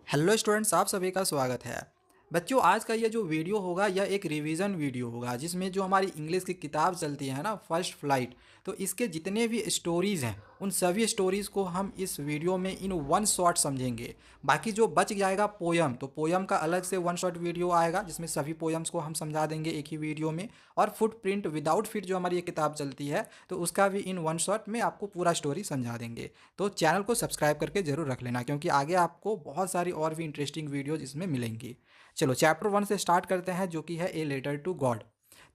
Hello students, आप सभी का स्वागत है। बच्चों, आज का ये जो वीडियो होगा यह एक रिवीजन वीडियो होगा जिसमें जो हमारी इंग्लिश की किताब चलती है ना, फर्स्ट फ्लाइट, तो इसके जितने भी स्टोरीज़ हैं उन सभी स्टोरीज़ को हम इस वीडियो में इन वन शॉट समझेंगे। बाकी जो बच जाएगा पोयम, तो पोयम का अलग से वन शॉट वीडियो आएगा जिसमें सभी पोयम्स को हम समझा देंगे एक ही वीडियो में। और फुटप्रिंट विदाउट फिट जो हमारी ये किताब चलती है तो उसका भी इन वन शॉट में आपको पूरा स्टोरी समझा देंगे। तो चैनल को सब्सक्राइब करके ज़रूर रख लेना क्योंकि आगे आपको बहुत सारी और भी इंटरेस्टिंग वीडियोज इसमें मिलेंगी। चलो चैप्टर 1 से स्टार्ट करते हैं जो कि है ए लेटर टू गॉड।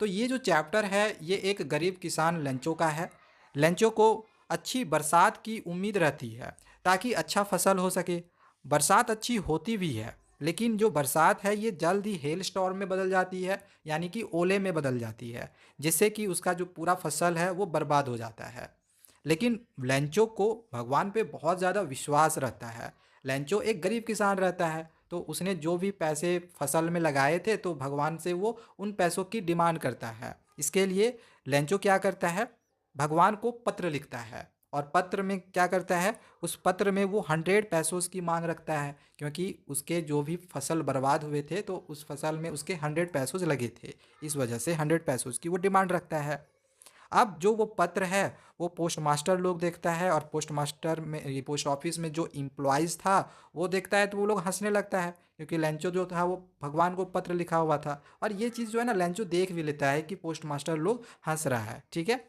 तो ये जो चैप्टर है ये एक गरीब किसान लेंचो का है। लेंचो को अच्छी बरसात की उम्मीद रहती है ताकि अच्छा फसल हो सके। बरसात अच्छी होती भी है लेकिन जो बरसात है ये जल्द ही हेल स्टॉर्म में बदल जाती है, यानी कि ओले में बदल जाती है, जिससे कि उसका जो पूरा फसल है वो बर्बाद हो जाता है। लेकिन लेंचो को भगवान पे बहुत ज़्यादा विश्वास रहता है। लेंचो एक गरीब किसान रहता है तो उसने जो भी पैसे फसल में लगाए थे तो भगवान से वो उन पैसों की डिमांड करता है। इसके लिए लेंचो क्या करता है, भगवान को पत्र लिखता है। और पत्र में क्या करता है, उस पत्र में वो 100 पैसों की मांग रखता है क्योंकि उसके जो भी फसल बर्बाद हुए थे तो उस फसल में उसके 100 पैसों लगे थे। इस वजह से 100 पैसों की वो डिमांड रखता है। अब जो वो पत्र है वो पोस्ट मास्टर लोग देखता है और पोस्ट मास्टर में ये पोस्ट ऑफिस में जो इम्प्लॉइज़ था वो देखता है तो वो लोग हंसने लगता है क्योंकि लेंचो जो था वो भगवान को पत्र लिखा हुआ था। और ये चीज़ जो है ना लेंचो देख भी लेता है कि पोस्ट मास्टर लोग हंस रहा है, ठीक है।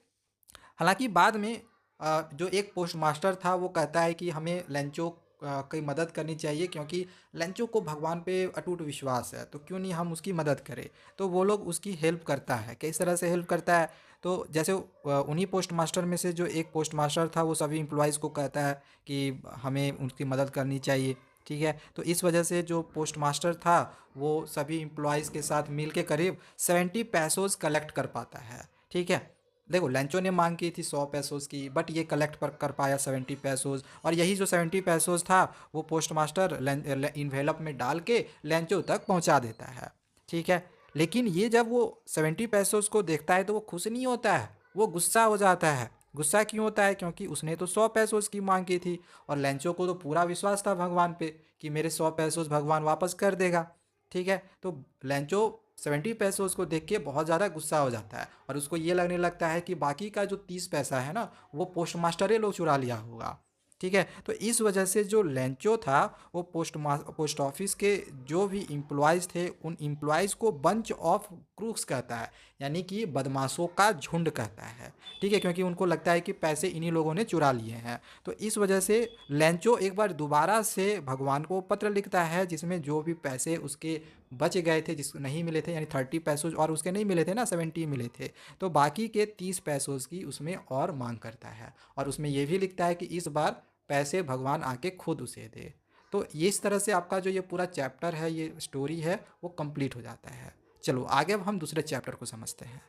हालांकि बाद में जो एक पोस्ट मास्टर था वो कहता है कि हमें लेंचो की मदद करनी चाहिए क्योंकि लेंचो को भगवान पे अटूट विश्वास है, तो क्यों नहीं हम उसकी मदद करें। तो वो लोग उसकी हेल्प करता है। किस तरह से हेल्प करता है, तो जैसे उन्हीं पोस्ट मास्टर में से जो एक पोस्ट मास्टर था वो सभी इम्प्लॉयज़ को कहता है कि हमें उनकी मदद करनी चाहिए, ठीक है। तो इस वजह से जो पोस्ट मास्टर था वो सभी इम्प्लॉयज़ के साथ मिल के करीब 70 पैसों कलेक्ट कर पाता है, ठीक है। देखो लेंचो ने मांग की थी 100 पैसों की, बट ये कलेक्ट कर पाया 70 पैसों। और यही जो 70 पैसों था वो पोस्ट मास्टर इन्वेलप में डाल के लेंचो तक पहुंचा देता है, ठीक है। लेकिन ये जब वो 70 पैसों को देखता है तो वो खुश नहीं होता है, वो गुस्सा हो जाता है। गुस्सा क्यों होता है, क्योंकि उसने तो 100 पैसों की मांग की थी और लेंचो को तो पूरा विश्वास था भगवान पे कि मेरे 100 पैसों भगवान वापस कर देगा, ठीक है। तो लेंचो 70 पैसों को देख के बहुत ज़्यादा गुस्सा हो जाता है और उसको ये लगने लगता है कि बाकी का जो 30 पैसा है ना वो पोस्ट मास्टर लोग चुरा लिया होगा, ठीक है। तो इस वजह से जो लेंचो था वो पोस्ट ऑफिस के जो भी इम्प्लॉयज़ थे उन इम्प्लॉयज़ को बंच ऑफ क्रूक्स कहता है, यानी कि बदमाशों का झुंड कहता है, ठीक है। क्योंकि उनको लगता है कि पैसे इन्हीं लोगों ने चुरा लिए हैं। तो इस वजह से लेंचो एक बार दोबारा से भगवान को पत्र लिखता है जिसमें जो भी पैसे उसके बच गए थे, जिसको नहीं मिले थे, यानी 30 पैसों और उसके नहीं मिले थे ना, 70 मिले थे, तो बाकी के 30 पैसों की उसमें और मांग करता है। और उसमें यह भी लिखता है कि इस बार पैसे भगवान आके खुद उसे दे। तो ये इस तरह से आपका जो ये पूरा चैप्टर है, ये स्टोरी है, वो कंप्लीट हो जाता है। चलो आगे अब हम दूसरे चैप्टर को समझते हैं।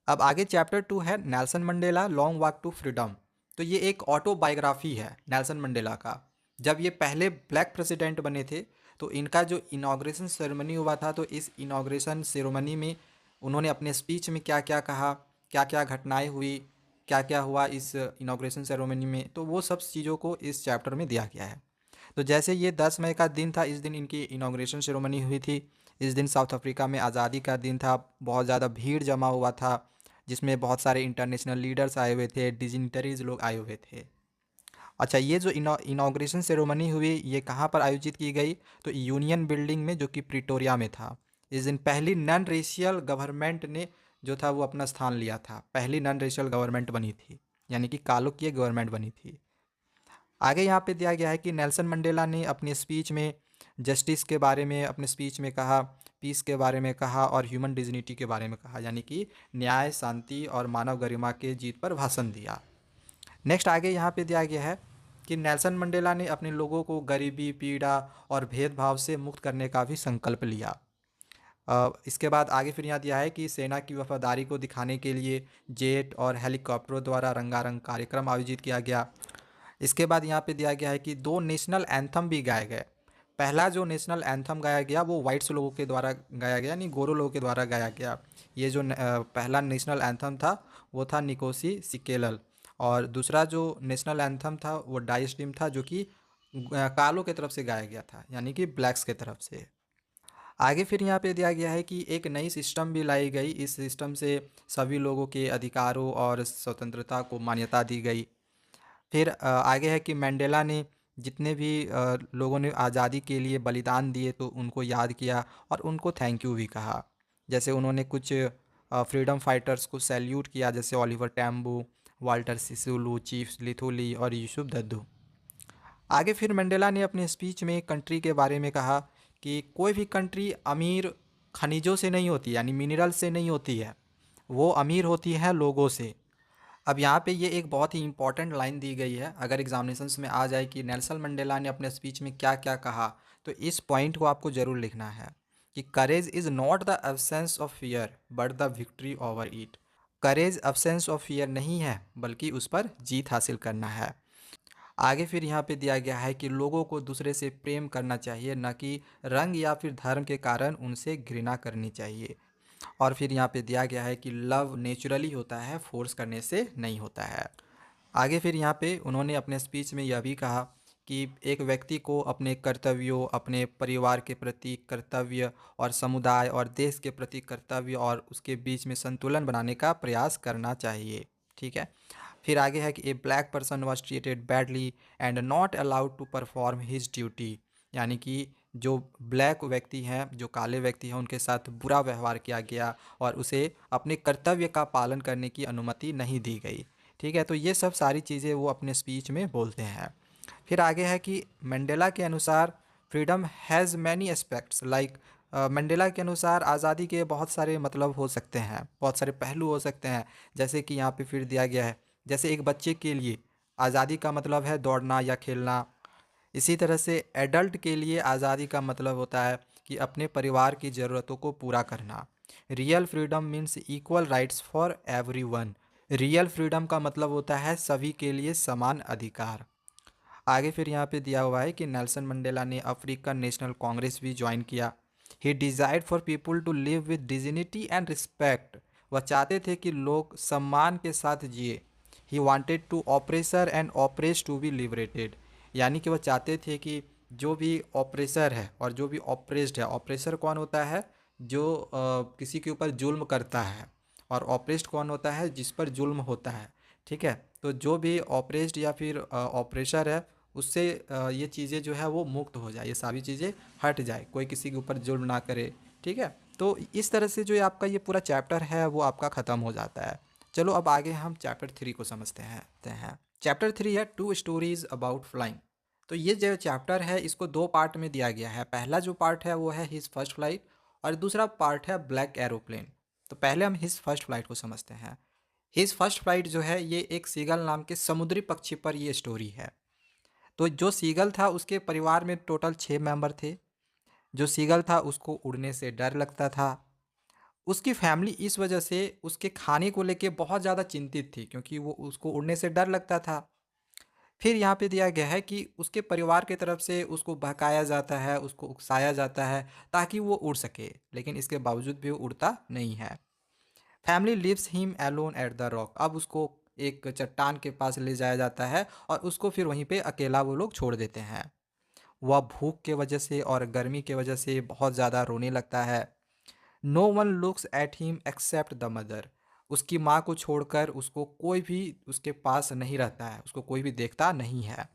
अब आगे चैप्टर 2 है Nelson Mandela long walk to freedom. तो ये एक ऑटोबायोग्राफी है नेल्सन मंडेला का। जब ये पहले ब्लैक प्रेसिडेंट बने थे तो इनका जो इनाग्रेशन सेरेमनी हुआ था, तो इस इनाग्रेशन सेरेमनी में उन्होंने अपने स्पीच में क्या क्या कहा, क्या क्या घटनाएं हुई, क्या क्या हुआ इस इनाग्रेशन सेरेमनी में, तो वो सब चीज़ों को इस चैप्टर में दिया गया है। तो जैसे ये 10 मई का दिन था, इस दिन इनकी इनाग्रेशन सेरेमनी हुई थी। इस दिन साउथ अफ्रीका में आज़ादी का दिन था। बहुत ज़्यादा भीड़ जमा हुआ था जिसमें बहुत सारे इंटरनेशनल लीडर्स आए हुए थे, डिजिटरीज लोग आए हुए थे। अच्छा, ये जो इनाग्रेशन सेरेमनी हुई ये कहाँ पर आयोजित की गई, तो यूनियन बिल्डिंग में जो कि प्रिटोरिया में था। इस दिन पहली नॉन रेशियल गवर्नमेंट ने जो था वो अपना स्थान लिया था। पहली नॉन रेशियल गवर्नमेंट बनी थी, यानी कि कालों की गवर्नमेंट बनी थी। आगे यहाँ पे दिया गया है कि नेल्सन मंडेला ने अपनी स्पीच में जस्टिस के बारे में अपने स्पीच में कहा, पीस के बारे में कहा और ह्यूमन डिग्निटी के बारे में कहा, यानी कि न्याय, शांति और मानव गरिमा के जीत पर भाषण दिया। नेक्स्ट आगे यहाँ पे दिया गया है कि नेल्सन मंडेला ने अपने लोगों को गरीबी, पीड़ा और भेदभाव से मुक्त करने का भी संकल्प लिया। इसके बाद आगे फिर यहाँ दिया है कि सेना की वफादारी को दिखाने के लिए जेट और हेलीकॉप्टरों द्वारा रंगारंग कार्यक्रम आयोजित किया गया। इसके बाद यहाँ पे दिया गया है कि 2 नेशनल एंथम भी गाए गए। पहला जो नेशनल एंथम गाया गया वो वाइट्स लोगों के द्वारा गाया गया, यानी गोरो लोगों के द्वारा गाया गया। ये जो पहला नेशनल एंथम था वो था निकोसी सिकेलल। और दूसरा जो नेशनल एंथम था वो डाइस्टिम था जो कि कालों की तरफ से गाया गया था, यानी कि ब्लैक्स की तरफ से। आगे फिर यहाँ पे दिया गया है कि एक नई सिस्टम भी लाई गई। इस सिस्टम से सभी लोगों के अधिकारों और स्वतंत्रता को मान्यता दी गई। फिर आगे है कि मंडेला ने जितने भी लोगों ने आज़ादी के लिए बलिदान दिए तो उनको याद किया और उनको थैंक यू भी कहा। जैसे उन्होंने कुछ फ्रीडम फाइटर्स को सैल्यूट किया, जैसे ओलिवर टैम्बू, वाल्टर सिसुलू, चीफ लिथुली और यूसुफ दद्दू। आगे फिर मंडेला ने अपने स्पीच में कंट्री के बारे में कहा कि कोई भी कंट्री अमीर खनिजों से नहीं होती, यानी मिनरल से नहीं होती है, वो अमीर होती है लोगों से। अब यहाँ पे ये एक बहुत ही इंपॉर्टेंट लाइन दी गई है, अगर एग्जामिनेशंस में आ जाए कि नेल्सन मंडेला ने अपने स्पीच में क्या क्या कहा, तो इस पॉइंट को आपको ज़रूर लिखना है कि करेज is not the absence of fear but the victory over it. Courage absence of fear नहीं है, बल्कि उस पर जीत हासिल करना है। आगे फिर यहाँ पे दिया गया है कि लोगों को दूसरे से प्रेम करना चाहिए, न कि रंग या फिर धर्म के कारण उनसे घृणा करनी चाहिए। और फिर यहाँ पे दिया गया है कि लव नेचुरली होता है, फोर्स करने से नहीं होता है। आगे फिर यहाँ पे उन्होंने अपने स्पीच में यह भी कहा कि एक व्यक्ति को अपने कर्तव्यों, अपने परिवार के प्रति कर्तव्य और समुदाय और देश के प्रति कर्तव्य और उसके बीच में संतुलन बनाने का प्रयास करना चाहिए। ठीक है। फिर आगे है कि a black person was treated badly and not allowed to perform his duty, यानी कि जो ब्लैक व्यक्ति हैं, जो काले व्यक्ति हैं, उनके साथ बुरा व्यवहार किया गया और उसे अपने कर्तव्य का पालन करने की अनुमति नहीं दी गई। ठीक है, तो ये सब सारी चीज़ें वो अपने स्पीच में बोलते हैं। फिर आगे है कि मंडेला के अनुसार freedom has many aspects like, Mandela के अनुसार आज़ादी के बहुत सारे मतलब हो सकते हैं, बहुत सारे पहलू हो सकते हैं। जैसे कि यहाँ पे फिर दिया गया है, जैसे एक बच्चे के लिए आज़ादी का मतलब है दौड़ना या खेलना। इसी तरह से एडल्ट के लिए आज़ादी का मतलब होता है कि अपने परिवार की ज़रूरतों को पूरा करना। Real freedom means equal rights for everyone. Real freedom का मतलब होता है सभी के लिए समान अधिकार। आगे फिर यहाँ पे दिया हुआ है कि नेल्सन मंडेला ने अफ्रीकन नेशनल कांग्रेस भी ज्वाइन किया। He desired for people to live with dignity and respect. वह चाहते थे कि लोग सम्मान के साथ जिए। He wanted to oppressor and oppress to be liberated, यानी कि वह चाहते थे कि जो भी ऑपरेसर है और जो भी ऑपरेस्ड है, ऑपरेसर कौन होता है, जो किसी के ऊपर जुल्म करता है, और ऑपरेस्ड कौन होता है, जिस पर जुल्म होता है। ठीक है, तो जो भी ऑपरेस्ड या फिर ऑपरेसर है, उससे ये चीज़ें जो है वो मुक्त हो जाए, ये सारी चीज़ें हट जाए, कोई किसी के ऊपर जुल्म ना करे। ठीक है, तो इस तरह से जो ये आपका ये पूरा चैप्टर है वो आपका ख़त्म हो जाता है। चलो अब आगे हम चैप्टर 3 को समझते हैं। चैप्टर 3 है टू स्टोरीज अबाउट फ्लाइंग। तो ये जो चैप्टर है इसको दो पार्ट में दिया गया है। पहला जो पार्ट है वो है हिज फर्स्ट फ्लाइट और दूसरा पार्ट है ब्लैक एरोप्लेन। तो पहले हम हिज फर्स्ट फ्लाइट को समझते हैं। हिज फर्स्ट फ्लाइट जो है ये एक सीगल नाम के समुद्री पक्षी पर ये स्टोरी है। तो जो सीगल था उसके परिवार में टोटल 6 मेंबर थे। जो सीगल था उसको उड़ने से डर लगता था। उसकी फैमिली इस वजह से उसके खाने को लेके बहुत ज़्यादा चिंतित थी, क्योंकि वो उसको उड़ने से डर लगता था। फिर यहाँ पे दिया गया है कि उसके परिवार की तरफ से उसको बहकाया जाता है, उसको उकसाया जाता है ताकि वो उड़ सके, लेकिन इसके बावजूद भी वो उड़ता नहीं है। Family leaves him alone at the rock. अब उसको एक चट्टान के पास ले जाया जाता है और उसको फिर वहीं पे अकेला वो लोग छोड़ देते हैं। वह भूख के वजह से और गर्मी के वजह से बहुत ज़्यादा रोने लगता है। No one looks at him except the mother. उसकी माँ को छोड़कर उसको कोई भी उसके पास नहीं रहता है, उसको कोई भी देखता नहीं है।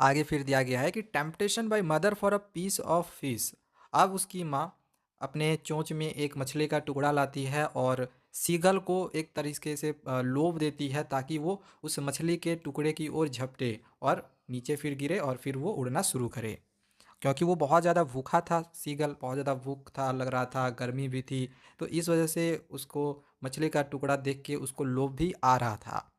आगे फिर दिया गया है कि temptation by mother for a piece of fish. अब उसकी माँ अपने चोंच में एक मछली का टुकड़ा लाती है और सीगल को एक तरीके से लोभ देती है ताकि वो उस मछली के टुकड़े की ओर झपटे और नीचे फिर गिरे और फिर वो उड़ना शुरू करे। क्योंकि वो बहुत ज़्यादा भूखा था, सीगल बहुत ज़्यादा भूख था लग रहा था, गर्मी भी थी, तो इस वजह से उसको मछली का टुकड़ा देख के उसको लोभ भी आ रहा था।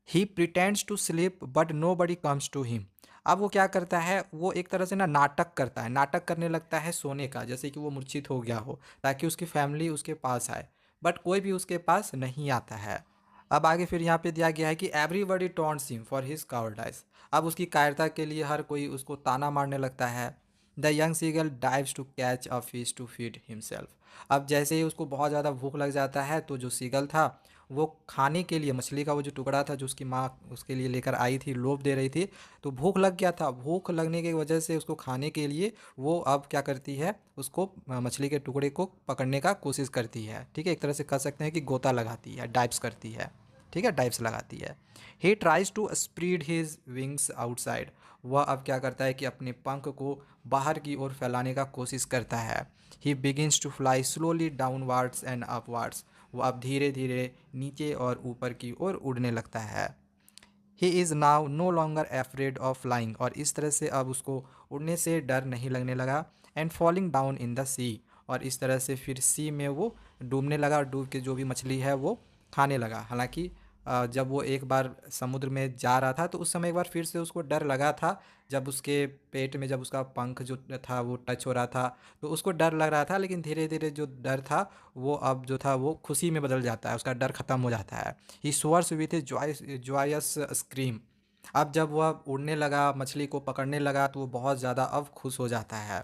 He pretends to sleep but nobody comes to him. अब वो क्या करता है, वो एक तरह से ना नाटक करता है, नाटक करने लगता है सोने का, जैसे कि वो मूर्छित हो गया हो ताकि उसकी फैमिली उसके पास आए, बट कोई भी उसके पास नहीं आता है। अब आगे फिर यहाँ पे दिया गया है कि everybody taunts him for his कावर्डाइज। अब उसकी कायरता के लिए हर कोई उसको ताना मारने लगता है। The young seagull dives to catch a fish to feed himself. अब जैसे ही उसको बहुत ज़्यादा भूख लग जाता है तो जो सीगल था वो खाने के लिए मछली का वो जो टुकड़ा था जो उसकी माँ उसके लिए लेकर आई थी, लोभ दे रही थी, तो भूख लग गया था। भूख लगने की वजह से उसको खाने के लिए वो अब क्या करती है, उसको मछली के टुकड़े को पकड़ने का कोशिश करती है। ठीक है, एक तरह से कह सकते हैं कि गोता लगाती है, डाइव्स करती है। ठीक है, डाइव्स लगाती है। He tries to spread his wings outside. वह अब क्या करता है कि अपने पंख को बाहर की ओर फैलाने का कोशिश करता है। He begins to fly slowly downwards and upwards. वो अब धीरे धीरे नीचे और ऊपर की ओर उड़ने लगता है। He is now no longer afraid of flying. और इस तरह से अब उसको उड़ने से डर नहीं लगने लगा। And falling down in the sea. और इस तरह से फिर सी में वो डूबने लगा और डूब के जो भी मछली है वो खाने लगा। हालांकि जब वो एक बार समुद्र में जा रहा था तो उस समय एक बार फिर से उसको डर लगा था। जब उसके पेट में जब उसका पंख जो था वो टच हो रहा था तो उसको डर लग रहा था, लेकिन धीरे धीरे जो डर था वो अब जो था वो खुशी में बदल जाता है, उसका डर ख़त्म हो जाता है। ही स्वर्स विथ ए जॉयस स्क्रीम। अब जब वह उड़ने लगा, मछली को पकड़ने लगा, तो वो बहुत ज़्यादा अब खुश हो जाता है।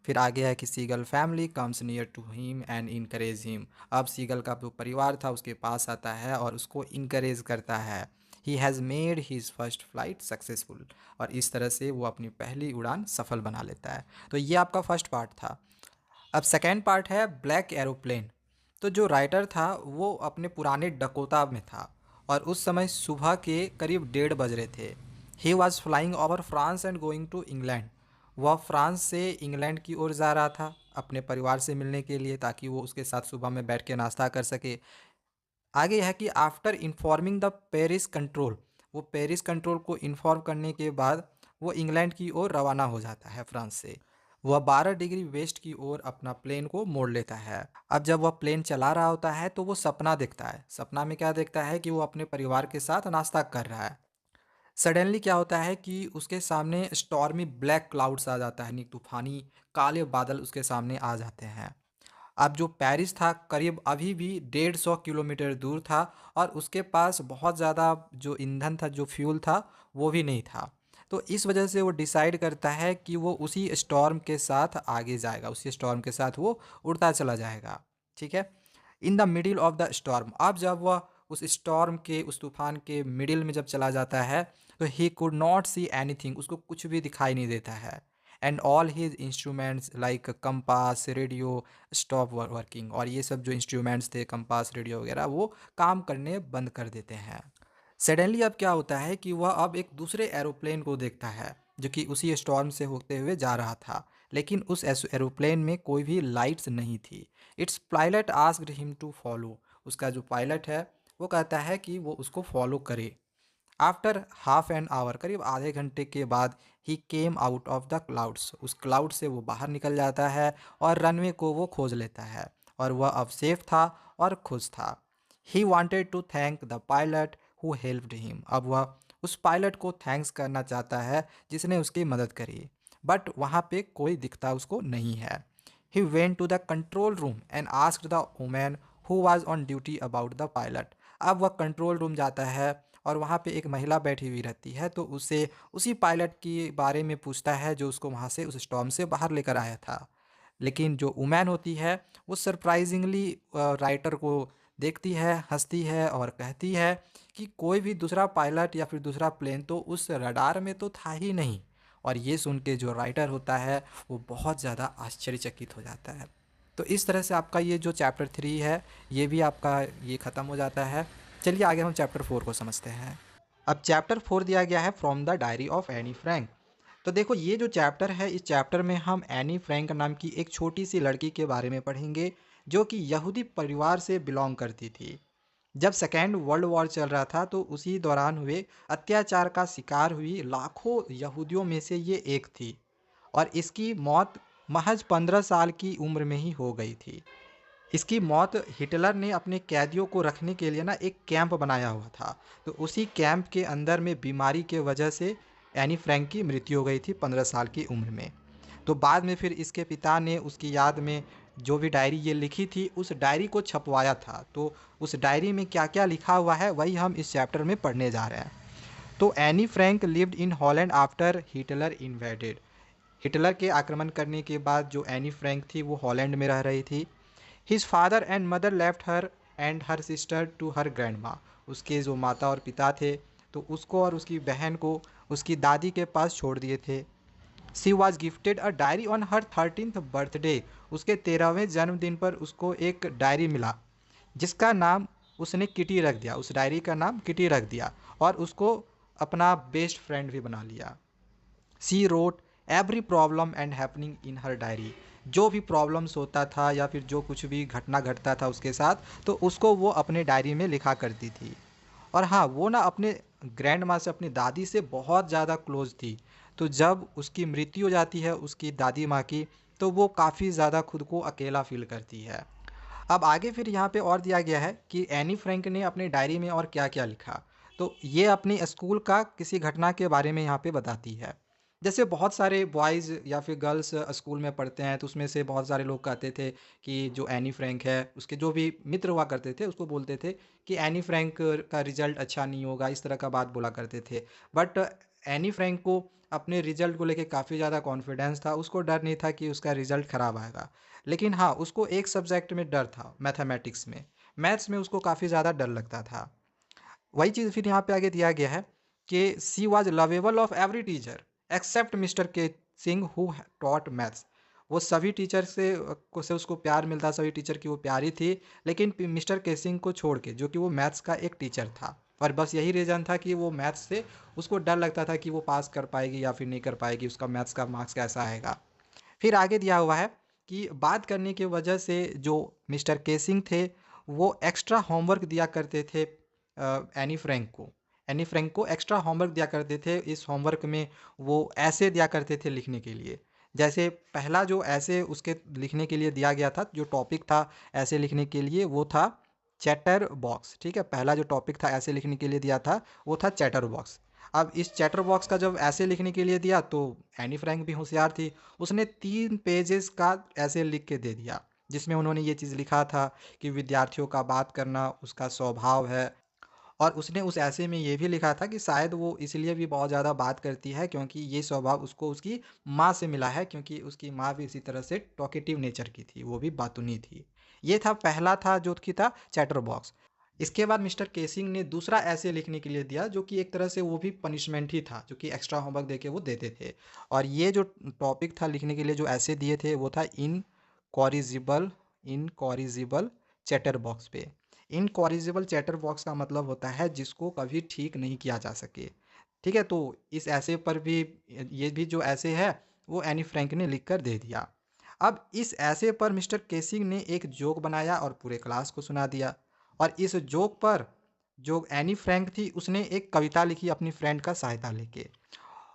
फिर आगे है कि seagull family comes near to him and encourage him. अब सीगल का जो परिवार था उसके पास आता है और उसको इनकरेज करता है। He has made his first flight successful. और इस तरह से वो अपनी पहली उड़ान सफल बना लेता है। तो ये आपका फर्स्ट पार्ट था। अब सेकेंड पार्ट है ब्लैक एरोप्लेन। तो जो राइटर था वो अपने पुराने डकोटा में था और उस समय सुबह के करीब 1:30 बज रहे थे। He was flying over France and going to England. वह फ्रांस से इंग्लैंड की ओर जा रहा था अपने परिवार से मिलने के लिए, ताकि वो उसके साथ सुबह में बैठ के नाश्ता कर सके। आगे है कि after informing the Paris control. वो पेरिस कंट्रोल को इन्फॉर्म करने के बाद वो इंग्लैंड की ओर रवाना हो जाता है फ्रांस से। वह 12 डिग्री वेस्ट की ओर अपना प्लेन को मोड़ लेता है। अब जब वह प्लेन चला रहा होता है तो वो सपना देखता है। सपना में क्या देखता है कि वो अपने परिवार के साथ नाश्ता कर रहा है। सडनली क्या होता है कि उसके सामने स्टॉर्मी ब्लैक क्लाउड्स आ जाता है, यानी तूफानी काले बादल उसके सामने आ जाते हैं। अब जो पेरिस था करीब अभी भी 150 किलोमीटर दूर था और उसके पास बहुत ज़्यादा जो ईंधन था, जो फ्यूल था, वो भी नहीं था। तो इस वजह से वो डिसाइड करता है कि वो उसी स्टॉर्म के साथ आगे जाएगा, उसी स्टॉर्म के साथ वो उड़ता चला जाएगा। ठीक है, in the middle of the storm. अब जब वह उस स्टॉर्म के, उस तूफान के मिडिल में जब चला जाता है तो he could not see anything. उसको कुछ भी दिखाई नहीं देता है। And all his instruments like compass, radio stop working. और ये सब जो इंस्ट्रूमेंट्स थे, कंपास, रेडियो वगैरह, वो काम करने बंद कर देते हैं। सडनली अब क्या होता है कि वह अब एक दूसरे एरोप्लेन को देखता है जो कि उसी स्टॉर्म से होते हुए जा रहा था, लेकिन उस एरोप्लेन में कोई भी लाइट्स नहीं थी। Its pilot asked him to follow. उसका जो पायलट है वो कहता है कि वो उसको फॉलो करे। आफ्टर हाफ एन आवर, करीब आधे घंटे के बाद, he came out of the clouds. उस क्लाउड से वो बाहर निकल जाता है और रनवे को वो खोज लेता है और वह अब सेफ था और खुश था। He wanted to thank the pilot who helped him. अब वह उस पायलट को थैंक्स करना चाहता है जिसने उसकी मदद करी, बट वहाँ पे कोई दिखता उसको नहीं है। He went to the control room and asked the women who was on duty about the pilot. अब वह कंट्रोल रूम जाता है और वहाँ पे एक महिला बैठी हुई रहती है, तो उसे उसी पायलट के बारे में पूछता है जो उसको वहाँ से, उस स्टॉर्म से बाहर लेकर आया था। लेकिन जो वुमेन होती है वो सरप्राइजिंगली राइटर को देखती है, हंसती है और कहती है कि कोई भी दूसरा पायलट या फिर दूसरा प्लेन तो उस रडार में तो था ही नहीं। और ये सुन के जो राइटर होता है वो बहुत ज़्यादा आश्चर्यचकित हो जाता है। तो इस तरह से आपका ये जो चैप्टर 3 है ये भी आपका ये ख़त्म हो जाता है। चलिए आगे हम चैप्टर 4 को समझते हैं। अब चैप्टर 4 दिया गया है from the diary of Anne Frank. तो देखो ये जो चैप्टर है, इस चैप्टर में हम एनी फ्रैंक नाम की एक छोटी सी लड़की के बारे में पढ़ेंगे जो कि यहूदी परिवार से बिलोंग करती थी। जब सेकेंड वर्ल्ड वॉर चल रहा था तो उसी दौरान हुए अत्याचार का शिकार हुई लाखों यहूदियों में से ये एक थी और इसकी मौत महज 15 साल की उम्र में ही हो गई थी। इसकी मौत हिटलर ने अपने कैदियों को रखने के लिए ना एक कैंप बनाया हुआ था, तो उसी कैंप के अंदर में बीमारी के वजह से एनी फ्रैंक की मृत्यु हो गई थी 15 साल की उम्र में। तो बाद में फिर इसके पिता ने उसकी याद में जो भी डायरी ये लिखी थी उस डायरी को छपवाया था। तो उस डायरी में क्या क्या लिखा हुआ है वही हम इस चैप्टर में पढ़ने जा रहे हैं। तो Anne Frank lived in Holland after Hitler invaded. Hitler के आक्रमण करने के बाद जो एनी फ्रैंक थी वो हॉलैंड में रह रही थी। His father and mother left her and her sister to her grand माँ। उसके जो माता और पिता थे तो उसको और उसकी बहन को उसकी दादी के पास छोड़ दिए थे। She was gifted a diary on her 13th birthday. उसके 13वें जन्मदिन पर उसको एक डायरी मिला जिसका नाम उसने किटी रख दिया, उस डायरी का नाम किटी रख दिया और उसको अपना बेस्ट फ्रेंड भी बना लिया। She wrote every problem and happening in her diary. जो भी प्रॉब्लम्स होता था या फिर जो कुछ भी घटना घटता था उसके साथ तो उसको वो अपने डायरी में लिखा करती थी। और हाँ, वो ना अपने ग्रैंड माँ से, अपनी दादी से बहुत ज़्यादा क्लोज थी। तो जब उसकी मृत्यु हो जाती है उसकी दादी माँ की, तो वो काफ़ी ज़्यादा खुद को अकेला फील करती है। अब आगे फिर यहाँ पे और दिया गया है कि एनी फ्रैंक ने अपनी डायरी में और क्या क्या लिखा। तो ये अपनी स्कूल का किसी घटना के बारे में यहाँ पे बताती है। जैसे बहुत सारे बॉयज़ या फिर गर्ल्स स्कूल में पढ़ते हैं तो उसमें से बहुत सारे लोग कहते थे कि जो एनी फ्रैंक है उसके जो भी मित्र हुआ करते थे उसको बोलते थे कि एनी फ्रैंक का रिजल्ट अच्छा नहीं होगा, इस तरह का बात बोला करते थे। बट एनी फ्रैंक को अपने रिजल्ट को लेके काफ़ी ज़्यादा कॉन्फिडेंस था, उसको डर नहीं था कि उसका रिजल्ट ख़राब आएगा। लेकिन हाँ, उसको एक सब्जेक्ट में डर था, मैथमेटिक्स में। मैथ्स में उसको काफ़ी ज़्यादा डर लगता था। वही चीज़ फिर यहाँ पे आगे दिया गया है कि she was lovable of every teacher except mister K Singh who taught maths. वो सभी टीचर से उसको प्यार मिलता, सभी टीचर की वो प्यारी थी, लेकिन मिस्टर के सिंह को छोड़ के जो कि वो मैथ्स का एक टीचर था। और बस यही रीज़न था कि वो मैथ्स से उसको डर लगता था कि वो पास कर पाएगी या फिर नहीं कर पाएगी, उसका मैथ्स का मार्क्स कैसा आएगा। फिर आगे दिया हुआ है कि बात करने की वजह से जो मिस्टर केसिंग थे वो एक्स्ट्रा होमवर्क दिया करते थे एनी फ्रैंक को। एनी फ्रैंक को एक्स्ट्रा होमवर्क दिया करते थे। इस होमवर्क में वो ऐसे दिया करते थे लिखने के लिए। जैसे पहला जो ऐसे उसके लिखने के लिए दिया गया था, जो टॉपिक था ऐसे लिखने के लिए, वो था चैटर बॉक्स। ठीक है, पहला जो टॉपिक था ऐसे लिखने के लिए दिया था वो था चैटर बॉक्स। अब इस चैटर बॉक्स का जब ऐसे लिखने के लिए दिया तो एनी फ्रैंक भी होशियार थी, उसने 3 पेजेस का ऐसे लिख के दे दिया जिसमें उन्होंने ये चीज़ लिखा था कि विद्यार्थियों का बात करना उसका स्वभाव है। और उसने उस ऐसे में ये भी लिखा था कि शायद वो इसलिए भी बहुत ज़्यादा बात करती है क्योंकि ये स्वभाव उसको उसकी माँ से मिला है, क्योंकि उसकी माँ भी इसी तरह से टॉकेटिव नेचर की थी, वो भी बातूनी थी। ये था पहला था जो कि था चैटर बॉक्स। इसके बाद मिस्टर केसिंग ने दूसरा ऐसे लिखने के लिए दिया जो कि एक तरह से वो भी पनिशमेंट ही था, जो कि एक्स्ट्रा होमवर्क दे के वो देते थे। और ये जो टॉपिक था लिखने के लिए जो ऐसे दिए थे वो था इनकॉरिजिबल इनकॉरिजिबल चैटर बॉक्स पे। इनकॉरिजिबल चैटर बॉक्स का मतलब होता है जिसको कभी ठीक नहीं किया जा सके। ठीक है, तो इस ऐसे पर भी, ये भी जो ऐसे है वो एनी फ्रैंक ने लिख कर दे दिया। अब इस ऐसे पर मिस्टर केसिंग ने एक जोक बनाया और पूरे क्लास को सुना दिया। और इस जोक पर जो एनी फ्रैंक थी उसने एक कविता लिखी अपनी फ्रेंड का सहायता लेके।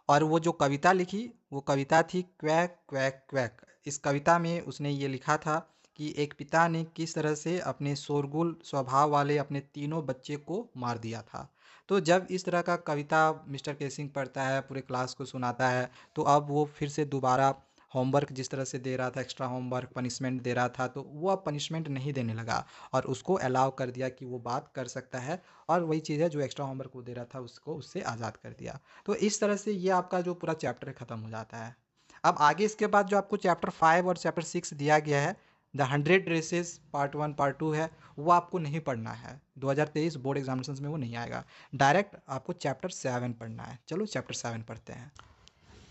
और वो जो कविता लिखी वो कविता थी क्वैक क्वैक क्वैक। इस कविता में उसने ये लिखा था कि एक पिता ने किस तरह से अपने शोरगुल स्वभाव वाले अपने तीनों बच्चे को मार दिया था। तो जब इस तरह का कविता मिस्टर केसिंग पढ़ता है, पूरे क्लास को सुनाता है, तो अब वो फिर से दोबारा होमवर्क जिस तरह से दे रहा था, एक्स्ट्रा होमवर्क पनिशमेंट दे रहा था, तो वो अब पनिशमेंट नहीं देने लगा और उसको अलाउ कर दिया कि वो बात कर सकता है। और वही चीज़ है, जो एक्स्ट्रा होमवर्क वो दे रहा था उसको उससे आज़ाद कर दिया। तो इस तरह से ये आपका जो पूरा चैप्टर ख़त्म हो जाता है। अब आगे इसके बाद जो आपको चैप्टर 5 और चैप्टर 6 दिया गया है, द 100 रेसेस पार्ट 1 पार्ट 2 है, वो आपको नहीं पढ़ना है। 2023 बोर्ड एग्जामिनेशन में वो नहीं आएगा। डायरेक्ट आपको चैप्टर 7 पढ़ना है। चलो चैप्टर 7 पढ़ते हैं।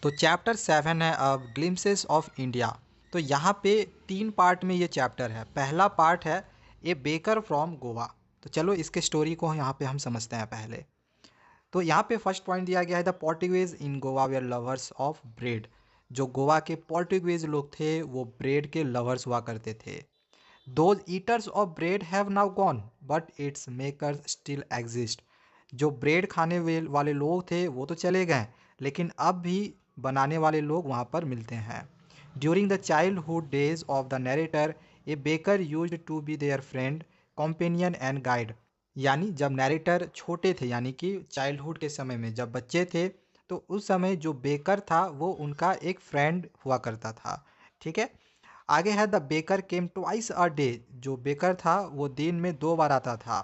तो चैप्टर 7 है अब ग्लिम्सेस ऑफ इंडिया। तो यहाँ पे 3 पार्ट में ये चैप्टर है। पहला पार्ट है ए बेकर फ्रॉम गोवा। तो चलो इसके स्टोरी को यहाँ पे हम समझते हैं पहले। तो यहाँ पे फर्स्ट पॉइंट दिया गया है the Portuguese in Goa were lovers of bread. जो गोवा के पोर्टुगीज लोग थे वो ब्रेड के लवर्स हुआ करते थे। Those eaters of bread have now gone but it's makers still exist. जो ब्रेड खाने वाले लोग थे वो तो चले गए, लेकिन अब भी बनाने वाले लोग वहाँ पर मिलते हैं। During the childhood days of the narrator a baker used to be their friend companion and guide. यानी जब नरेटर छोटे थे, यानी कि चाइल्डहुड के समय में जब बच्चे थे, तो उस समय जो बेकर था वो उनका एक फ्रेंड हुआ करता था। ठीक है, आगे है the baker came twice a day. जो बेकर था वो दिन में 2 बार आता था,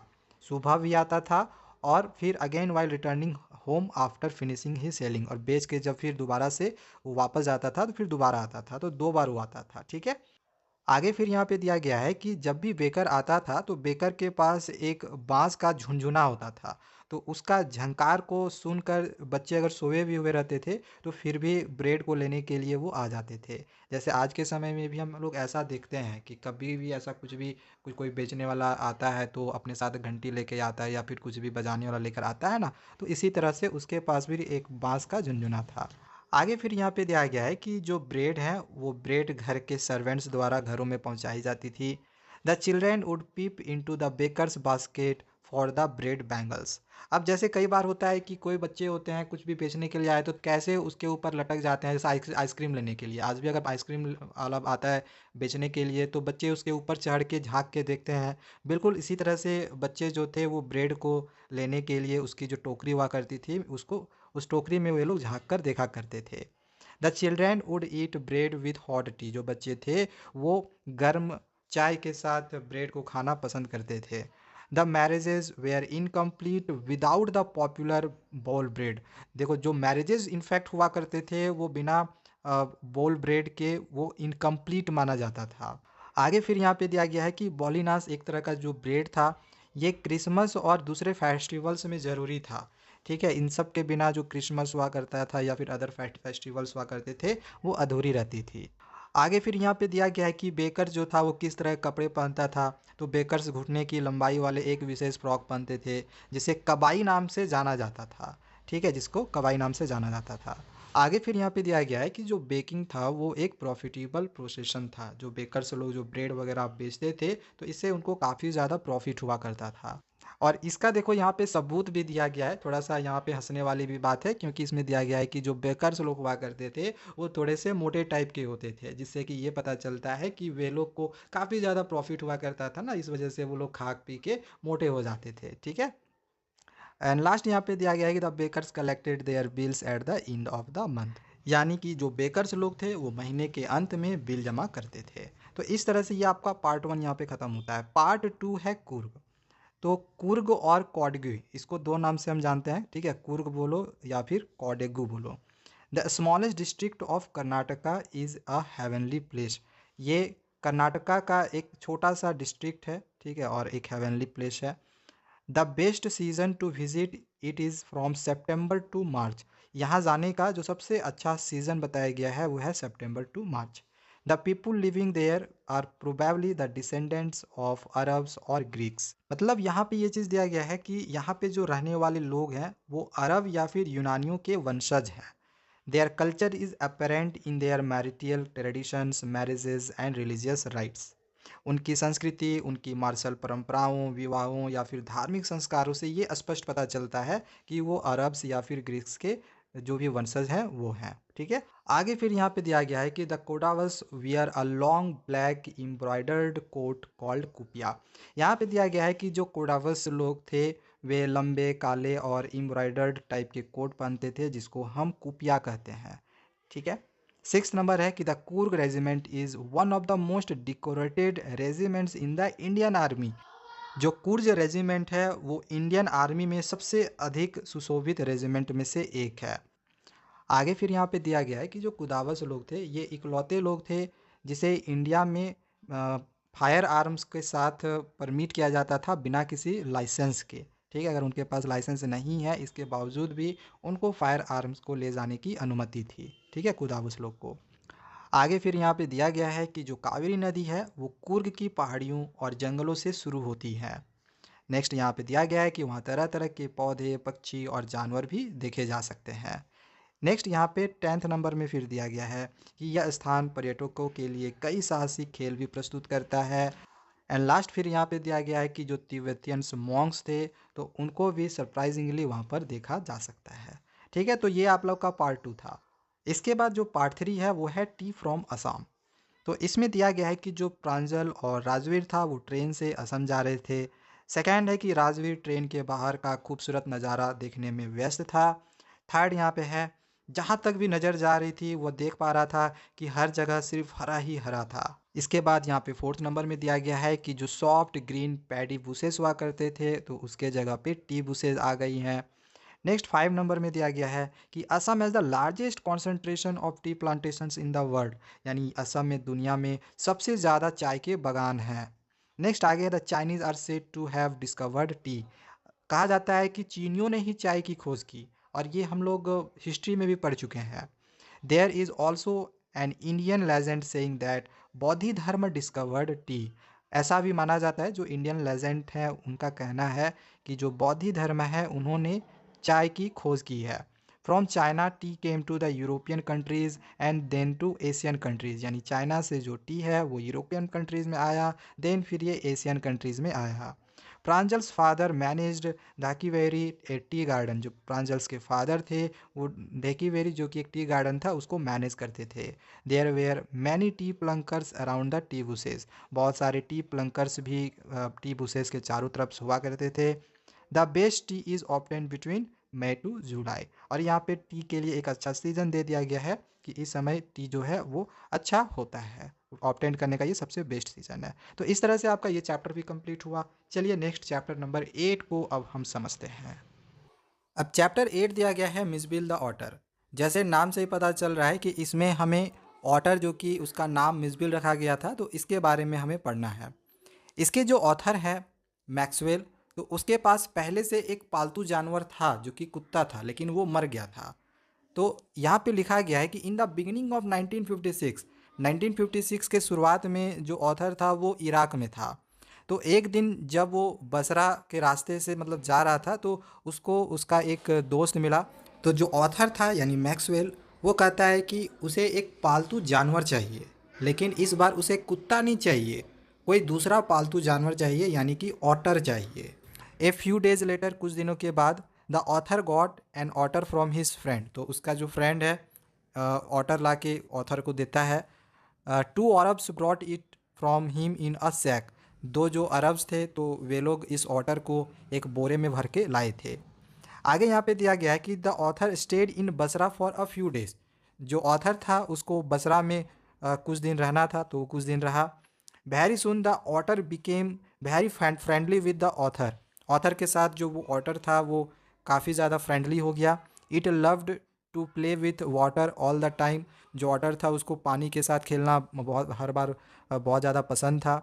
सुबह भी आता था और फिर again while returning home after finishing he selling. और बेच के जब फिर दोबारा से वो वापस जाता था तो फिर दोबारा आता था, तो 2 बार वो आता था। ठीक है, आगे फिर यहाँ पे दिया गया है कि जब भी बेकर आता था तो बेकर के पास एक बांस का झुनझुना होता था। तो उसका झंकार को सुनकर बच्चे अगर सोए भी हुए रहते थे तो फिर भी ब्रेड को लेने के लिए वो आ जाते थे। जैसे आज के समय में भी हम लोग ऐसा देखते हैं कि कभी भी ऐसा कुछ भी कोई बेचने वाला आता है तो अपने साथ घंटी लेके आता है या फिर कुछ भी बजाने वाला लेकर आता है ना, तो इसी तरह से उसके पास भी एक बांस का झुनझुना था। आगे फिर यहाँ पे दिया गया है कि जो ब्रेड है वो ब्रेड घर के सर्वेंट्स द्वारा घरों में पहुंचाई जाती थी। The children would peep into the baker's basket for the bread bangles. अब जैसे कई बार होता है कि कोई बच्चे होते हैं कुछ भी बेचने के लिए आए तो कैसे उसके ऊपर लटक जाते हैं, जैसे आइसक्रीम लेने के लिए आज भी अगर आइसक्रीम वाला आता है बेचने के लिए तो बच्चे उसके ऊपर चढ़ के झांक के देखते हैं। बिल्कुल इसी तरह से बच्चे जो थे वो ब्रेड को लेने के लिए उसकी जो टोकरी हुआ करती थी उसको उस टोकरी में वे लोग झाँक कर देखा करते थे। The children would eat bread with hot T. जो बच्चे थे वो गर्म चाय के साथ ब्रेड को खाना पसंद करते थे। The marriages were incomplete without the popular bol bread. देखो जो मैरिजेज इनफैक्ट हुआ करते थे वो बिना बोल ब्रेड के वो इनकम्प्लीट माना जाता था। आगे फिर यहाँ पे दिया गया है कि बॉलीनास एक तरह का जो ब्रेड था ये क्रिसमस और दूसरे फेस्टिवल्स में ज़रूरी था। ठीक है, इन सब के बिना जो क्रिसमस हुआ करता था या फिर अदर फेस्टिवल्स हुआ करते थे वो अधूरी रहती थी। आगे फिर यहाँ पे दिया गया है कि बेकर जो था वो किस तरह के कपड़े पहनता था। तो बेकर्स घुटने की लंबाई वाले एक विशेष फ्रॉक पहनते थे जिसे कबाई नाम से जाना जाता था। ठीक है, जिसको कबाई नाम से जाना जाता था। आगे फिर यहाँ पे दिया गया है कि जो बेकिंग था वो एक प्रॉफिटेबल प्रोफेशन था। जो बेकर्स लोग जो ब्रेड वगैरह बेचते थे तो इससे उनको काफ़ी ज़्यादा प्रॉफिट हुआ करता था। और इसका देखो यहाँ पे सबूत भी दिया गया है। थोड़ा सा यहाँ पे हंसने वाली भी बात है क्योंकि इसमें दिया गया है कि जो बेकर्स लोग हुआ करते थे वो थोड़े से मोटे टाइप के होते थे, जिससे कि ये पता चलता है कि वे लोग को काफ़ी ज़्यादा प्रॉफिट हुआ करता था ना, इस वजह से वो लोग खा पी के मोटे हो जाते थे। ठीक है, एंड लास्ट यहाँ पे दिया गया है कि the bakers collected their bills at the end of the month. यानी कि जो बेकर्स लोग थे वो महीने के अंत में बिल जमा करते थे। तो इस तरह से ये आपका पार्ट वन यहाँ पे ख़त्म होता है। पार्ट टू है कुर्ग। तो कुर्ग और कॉडगी इसको दो नाम से हम जानते हैं। ठीक है, कुर्ग बोलो या फिर कॉडेगू बोलो। The smallest district of Karnataka is a heavenly place. ये कर्नाटका का एक छोटा सा डिस्ट्रिक्ट है। ठीक है, और एक हेवनली प्लेस है। The best season to visit it is from September to March. यहाँ जाने का जो सबसे अच्छा सीज़न बताया गया है वो है September to March. The people living there are probably the descendants of Arabs और ग्रीक्स। मतलब यहाँ पे ये चीज़ दिया गया है कि यहाँ पे जो रहने वाले लोग हैं वो अरब या फिर यूनानियों के वंशज हैं। Their culture is apparent in their marital traditions, marriages and religious rights. उनकी संस्कृति, उनकी मार्शल परंपराओं, विवाहों या फिर धार्मिक संस्कारों से ये स्पष्ट पता चलता है कि वो अरब्स या फिर ग्रीक्स के जो भी वंशज हैं वो हैं। ठीक है, आगे फिर यहाँ पे दिया गया है कि the Kodavas wear a long black embroidered coat called kupya. यहाँ पे दिया गया है कि जो कोडावस लोग थे वे लंबे काले और एम्ब्रॉयडर्ड टाइप के कोट पहनते थे जिसको हम कुपिया कहते हैं। ठीक है, सिक्स नंबर है कि the Coorg regiment is one of the most decorated regiments in the Indian army. जो कुर्ज रेजिमेंट है वो इंडियन आर्मी में सबसे अधिक सुशोभित रेजिमेंट में से एक है। आगे फिर यहाँ पे दिया गया है कि जो कुदावस लोग थे ये इकलौते लोग थे जिसे इंडिया में फायर आर्म्स के साथ परमिट किया जाता था बिना किसी लाइसेंस के। ठीक है, अगर उनके पास लाइसेंस नहीं है इसके बावजूद भी उनको फायर आर्म्स को ले जाने की अनुमति थी। ठीक है, कुदावस लोग को। आगे फिर यहाँ पे दिया गया है कि जो कावेरी नदी है वो कुर्ग की पहाड़ियों और जंगलों से शुरू होती है। नेक्स्ट यहाँ पे दिया गया है कि वहाँ तरह तरह के पौधे, पक्षी और जानवर भी देखे जा सकते हैं। नेक्स्ट यहाँ पे 10th नंबर में फिर दिया गया है कि यह स्थान पर्यटकों के लिए कई साहसिक खेल भी प्रस्तुत करता है। एंड लास्ट फिर यहाँ पे दिया गया है कि जो तिब्बतियंस मॉन्क्स थे तो उनको भी सरप्राइजिंगली वहाँ पर देखा जा सकता है। ठीक है, तो ये आप लोग का पार्ट टू था। इसके बाद जो पार्ट थ्री है वो है टी फ्रॉम असम। तो इसमें दिया गया है कि जो प्रांजल और राजवीर था वो ट्रेन से असम जा रहे थे। सेकंड है कि राजवीर ट्रेन के बाहर का खूबसूरत नज़ारा देखने में व्यस्त था। थर्ड यहाँ पे है जहाँ तक भी नज़र जा रही थी वो देख पा रहा था कि हर जगह सिर्फ हरा ही हरा था। इसके बाद यहाँ पे फोर्थ नंबर में दिया गया है कि जो सॉफ्ट ग्रीन पैडी बुशेस हुआ करते थे तो उसके जगह पे टी बुशेस आ गई हैं। नेक्स्ट 5 नंबर में दिया गया है कि Assam has the largest concentration of T plantations in the world, यानी असम में दुनिया में सबसे ज़्यादा चाय के बागान हैं। नेक्स्ट आगे the Chinese are said to have discovered tea. कहा जाता है कि चीनियों ने ही चाय की खोज की, और ये हम लोग हिस्ट्री में भी पढ़ चुके हैं। There is also an Indian legend saying that Bodhidharma discovered T. ऐसा भी माना जाता है, जो इंडियन लेजेंड है उनका कहना है कि जो बौद्धि धर्म है उन्होंने चाय की खोज की है। From China tea came to the European countries and then to Asian countries, यानी चाइना से जो टी है वो यूरोपियन कंट्रीज़ में आया, देन फिर ये एशियन कंट्रीज़ में आया। Pranjal's father managed Dhekiabari a tea garden. जो प्रांजल्स के फादर थे वो ढेकीवेरी जो कि एक टी गार्डन था उसको मैनेज करते थे। There were many tea pluckers around the tea bushes. बहुत सारे टी प्लंकर्स भी टी बुसेस के चारों तरफ हुआ करते थे। The best tea is obtained between May to July. और यहाँ पे टी के लिए एक अच्छा सीजन दे दिया गया है कि इस समय टी जो है वो अच्छा होता है, ऑप्टेन करने का ये सबसे बेस्ट सीजन है। तो इस तरह से आपका ये चैप्टर भी कंप्लीट हुआ। चलिए नेक्स्ट चैप्टर नंबर 8 को अब हम समझते हैं। अब चैप्टर 8 दिया गया है मिसबिल द ऑटर। जैसे नाम से ही पता चल रहा है कि इसमें हमें ऑटर जो कि उसका नाम मिसबिल रखा गया था, तो इसके बारे में हमें पढ़ना है। इसके जो ऑथर है मैक्सवेल, तो उसके पास पहले से एक पालतू जानवर था जो कि कुत्ता था, लेकिन वो मर गया था। तो यहाँ पे लिखा गया है कि इन द बिगिनिंग ऑफ 1956 के शुरुआत में जो ऑथर था वो इराक में था। तो एक दिन जब वो बसरा के रास्ते से मतलब जा रहा था, तो उसको उसका एक दोस्त मिला। तो जो ऑथर था यानी मैक्सवेल, वो कहता है कि उसे एक पालतू जानवर चाहिए, लेकिन इस बार उसे कुत्ता नहीं चाहिए, कोई दूसरा पालतू जानवर चाहिए, यानी कि ऑटर चाहिए। ए फ्यू डेज लेटर, कुछ दिनों के बाद, the author got an otter from his friend. तो उसका जो फ्रेंड है ऑटर ला के ऑथर को देता है। Two Arabs brought it from him in a sack. दो जो अरब्स थे तो वे लोग इस ऑटर को एक बोरे में भर के लाए थे। आगे यहाँ पे दिया गया है कि the author stayed in Basra for a few days. जो ऑथर था उसको बसरा में कुछ दिन रहना था, तो कुछ दिन रहा। Very soon the otter became very friendly with the author. Author के साथ जो वो ऑटर था वो काफ़ी ज़्यादा फ्रेंडली हो गया। It loved to play with water all the time. जो ऑटर था उसको पानी के साथ खेलना बहुत हर बार बहुत ज़्यादा पसंद था।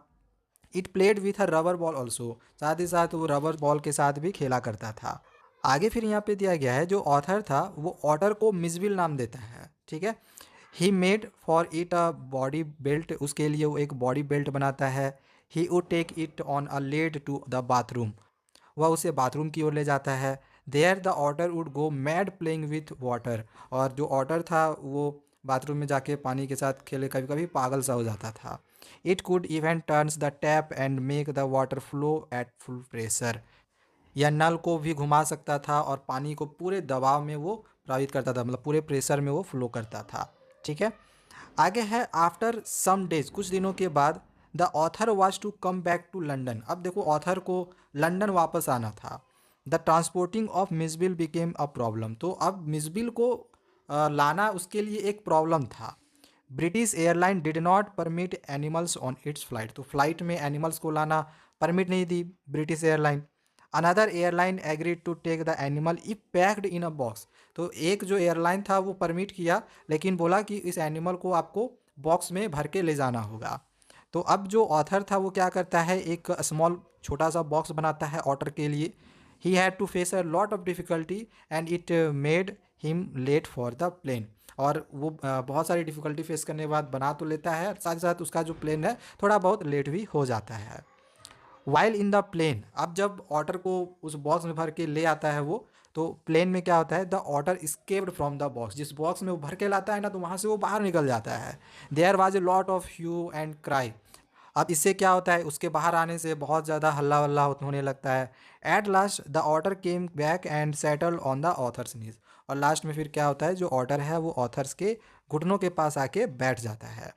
It played with a rubber ball also. साथ ही साथ वो रबर बॉल के साथ भी खेला करता था। आगे फिर यहाँ पे दिया गया है जो ऑथर था वो ऑटर को मिसबिल नाम देता है, ठीक है। He made for it a body belt. उसके लिए वो एक बॉडी बेल्ट बनाता है। He would take it on a lead to the bathroom. वह उसे बाथरूम की ओर ले जाता है। There the otter would go mad playing with water. और जो ऑटर था वो बाथरूम में जाके पानी के साथ खेले कभी कभी पागल सा हो जाता था। It could even turns the tap and make the water flow at full pressure. या नल को भी घुमा सकता था और पानी को पूरे दबाव में वो प्रभावित करता था, मतलब पूरे प्रेशर में वो फ्लो करता था, ठीक है। आगे है आफ्टर सम डेज, कुछ दिनों के बाद, the author was to come back to London. अब देखो ऑथर को लंदन वापस आना था। The transporting of Mijbil became a problem. तो अब मिसबिल को लाना उसके लिए एक प्रॉब्लम था। British airline did not permit animals on its flight. तो फ्लाइट में एनिमल्स को लाना परमिट नहीं दी British airline. Another airline agreed to take the animal if packed in a box. तो एक जो एयरलाइन था वो परमिट किया, लेकिन बोला कि इस एनिमल को आपको बॉक्स में भर के ले जाना होगा। तो अब जो ऑथर था वो क्या करता है, एक स्मॉल छोटा सा बॉक्स बनाता है ऑटर के लिए। He had to face a lot of difficulty and it made him late for the plane. और वो बहुत सारी डिफ़िकल्टी फेस करने के बाद बना तो लेता है, साथ ही साथ उसका जो प्लेन है थोड़ा बहुत लेट भी हो जाता है। वाइल इन द प्लेन, अब जब ऑटर को उस बॉक्स में भर के ले आता है वो, तो प्लेन में क्या होता है, the otter escaped from the box. जिस बॉक्स में वो भर के लाता है ना, तो वहाँ से वो बाहर निकल जाता है। There was a lot of hue and cry. अब इससे क्या होता है, उसके बाहर आने से बहुत ज़्यादा हल्ला वल्ला होने लगता है। At last the otter came back and settle on the author's knees. और लास्ट में फिर क्या होता है, जो ऑटर है वो ऑथर्स के घुटनों के पास आके बैठ जाता है।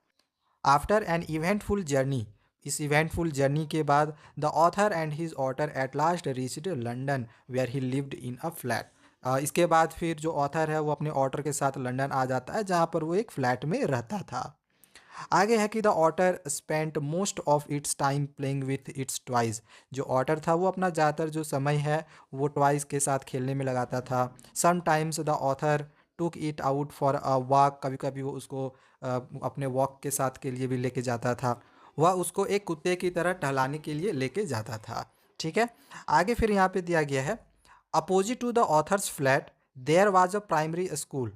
आफ्टर एन इवेंटफुल जर्नी, इस इवेंटफुल जर्नी के बाद, the author and his otter at last reached London where he lived in a flat. इसके बाद फिर जो ऑथर है वो अपने ऑटर के साथ लंदन आ जाता है, जहाँ पर वो एक फ्लैट में रहता था। आगे है कि the otter spent most of its time playing with its toys. जो ऑटर था वो अपना ज़्यादातर जो समय है वो टॉयज के साथ खेलने में लगाता था। Sometimes the author took it out for a walk. कभी कभी वो उसको अपने वॉक के साथ के लिए भी लेके जाता था। वह उसको एक कुत्ते की तरह टहलाने के लिए लेके जाता था। ठीक है। आगे फिर यहाँ पे दिया गया है, opposite to the author's flat there was a primary school.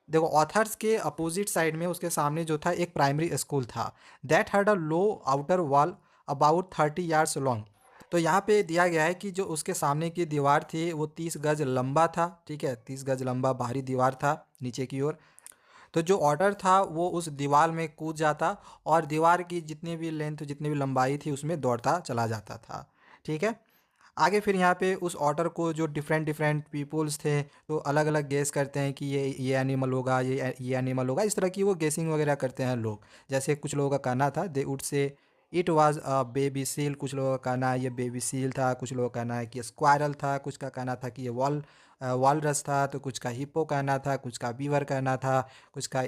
देखो ऑथर्स के अपोजिट साइड में उसके सामने जो था एक प्राइमरी स्कूल था। That had a low outer wall about 30 yards long. तो यहाँ पे दिया गया है कि जो उसके सामने की दीवार थी वो 30 गज लंबा था। ठीक है, 30 गज लंबा बाहरी दीवार था नीचे की ओर। तो जो ऑर्डर था वो उस दीवार में कूद जाता और दीवार की जितनी भी लेंथ जितनी भी लंबाई थी उसमें दौड़ता चला जाता था। ठीक है। आगे फिर यहाँ पे उस ऑर्डर को जो डिफरेंट डिफरेंट पीपल्स थे तो अलग अलग गेस करते हैं कि ये एनिमल होगा, ये एनिमल होगा। इस तरह की वो गेसिंग वगैरह करते हैं लोग। जैसे कुछ लोगों का कहना था they would say it was a baby seal, कुछ लोगों का कहना है ये बेबी सील था, कुछ लोगों का कहना है कि स्क्वायरल था, कुछ का कहना था कि ये वॉलरस था, तो कुछ का हिप्पो कहना था, कुछ का बीवर कहना था, कुछ का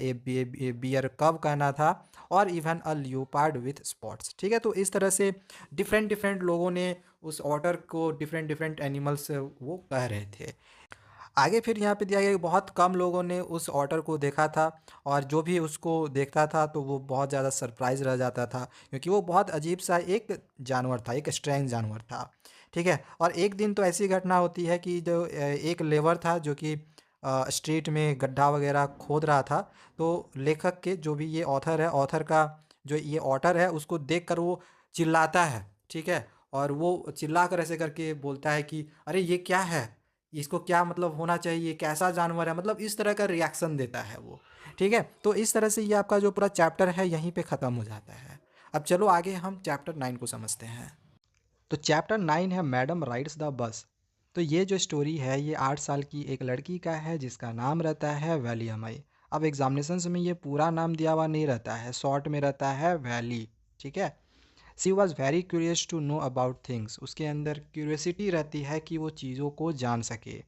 बियर कव कहना था, और even a leopard with spots. ठीक है। तो इस तरह से डिफरेंट डिफरेंट लोगों ने उस ऑटर को डिफरेंट डिफरेंट एनिमल्स वो कह रहे थे। आगे फिर यहाँ पे दिया गया कि बहुत कम लोगों ने उस ऑटर को देखा था, और जो भी उसको देखता था तो वो बहुत ज़्यादा सरप्राइज रह जाता था, क्योंकि वो बहुत अजीब सा एक जानवर था, एक स्ट्रेंज जानवर था। ठीक है। और एक दिन तो ऐसी घटना होती है कि जो एक लेबर था जो कि स्ट्रीट में गड्ढा वगैरह खोद रहा था। तो लेखक के जो भी ये ऑथर है, ऑथर का जो ये ऑटर है उसको देख कर वो चिल्लाता है। ठीक है। और वो चिल्ला कर ऐसे करके बोलता है कि अरे ये क्या है, इसको क्या मतलब होना चाहिए, कैसा जानवर है, मतलब इस तरह का रिएक्शन देता है वो। ठीक है। तो इस तरह से ये आपका जो पूरा चैप्टर है यहीं पे ख़त्म हो जाता है। अब चलो आगे हम चैप्टर 9 को समझते हैं। तो चैप्टर 9 है मैडम राइड्स द बस। तो ये जो स्टोरी है ये 8 साल की एक लड़की का है जिसका नाम रहता है वैली अमाई। अब एग्जामिनेशंस में ये पूरा नाम दिया हुआ नहीं रहता है, शॉर्ट में रहता है वैली। ठीक है। She was very curious to know about things. उसके अंदर क्यूरियसिटी रहती है कि वो चीज़ों को जान सके।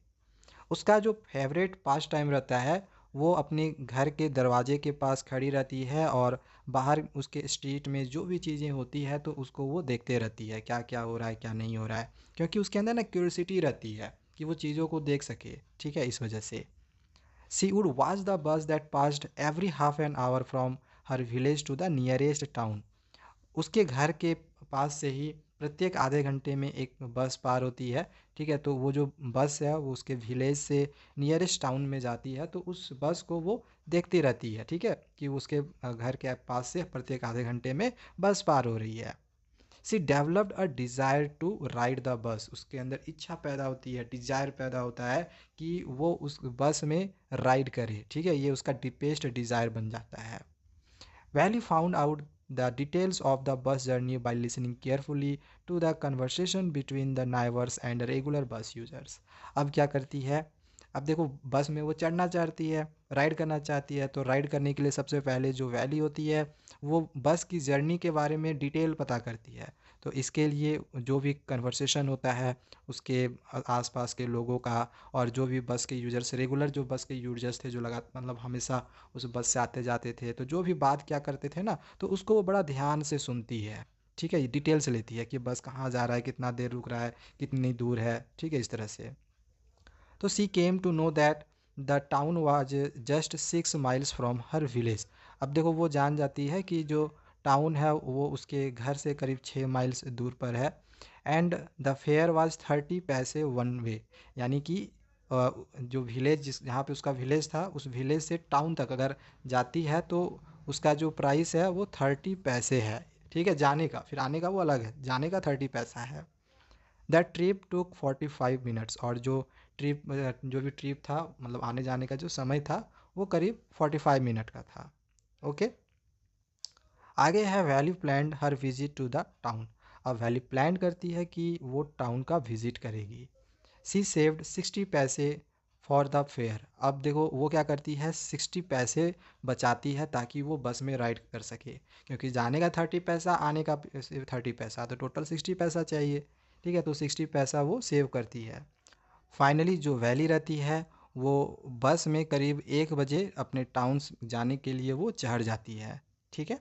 उसका जो फेवरेट पास टाइम रहता है वो अपने घर के दरवाजे के पास खड़ी रहती है, और बाहर उसके स्ट्रीट में जो भी चीज़ें होती है तो उसको वो देखते रहती है क्या क्या हो रहा है क्या नहीं हो रहा है, क्योंकि उसके अंदर ना क्यूरियोसिटी रहती है कि वो चीज़ों को देख सके। ठीक है, इस वजह से she would watch the bus that passed every half an hour from her village to the nearest town. उसके घर के पास से ही प्रत्येक आधे घंटे में एक बस पार होती है। ठीक है। तो वो जो बस है वो उसके विलेज से नियरेस्ट टाउन में जाती है, तो उस बस को वो देखती रहती है। ठीक है, कि उसके घर के पास से प्रत्येक आधे घंटे में बस पार हो रही है। She developed a desire to ride the bus. उसके अंदर इच्छा पैदा होती है, डिज़ायर पैदा होता है कि वो उस बस में राइड करे। ठीक है, ये उसका डीपेस्ट डिज़ायर बन जाता है। Valley found out the details of the bus journey by listening carefully to the conversation between the neighbors and regular bus users. अब क्या करती है, अब देखो बस में वो चढ़ना चाहती है, राइड करना चाहती है, तो राइड करने के लिए सबसे पहले जो वैली होती है वो बस की जर्नी के बारे में डिटेल पता करती है। तो इसके लिए जो भी कन्वर्सेशन होता है उसके आसपास के लोगों का, और जो भी बस के यूजर्स, रेगुलर जो बस के यूजर्स थे जो लगा मतलब हमेशा उस बस से आते जाते थे, तो जो भी बात क्या करते थे ना तो उसको वो बड़ा ध्यान से सुनती है। ठीक है, डिटेल्स लेती है कि बस कहाँ जा रहा है, कितना देर रुक रहा है, कितनी दूर है। ठीक है, इस तरह से। तो she came to know that the town was just 6 miles from her village. अब देखो वो जान जाती है कि जो टाउन है वो उसके घर से करीब 6 माइल्स दूर पर है। एंड द फेयर वाज 30 पैसे वन वे। यानी कि जो विलेज जिस जहाँ पे उसका विलेज था उस विलेज से टाउन तक अगर जाती है तो उसका जो प्राइस है वो 30 पैसे है। ठीक है, जाने का, फिर आने का वो अलग है, जाने का 30 पैसा है। That trip took 45 minutes. और जो जो भी ट्रिप था मतलब आने जाने का जो समय था वो करीब 45 मिनट का था। ओके। आगे है Valli planned her visit to the town. अब वैल्यू प्लान करती है कि वो टाउन का विजिट करेगी। सी सेव्ड 60 पैसे फॉर द फेयर। अब देखो वो क्या करती है, 60 पैसे बचाती है ताकि वो बस में राइड कर सके, क्योंकि जाने का 30 पैसा, आने का 30 पैसा, तो टोटल 60 पैसा चाहिए। ठीक है, तो 60 पैसा वो सेव करती है। फाइनली जो वैली रहती है वो बस में करीब 1 बजे अपने टाउन जाने के लिए वो चढ़ जाती है। ठीक है।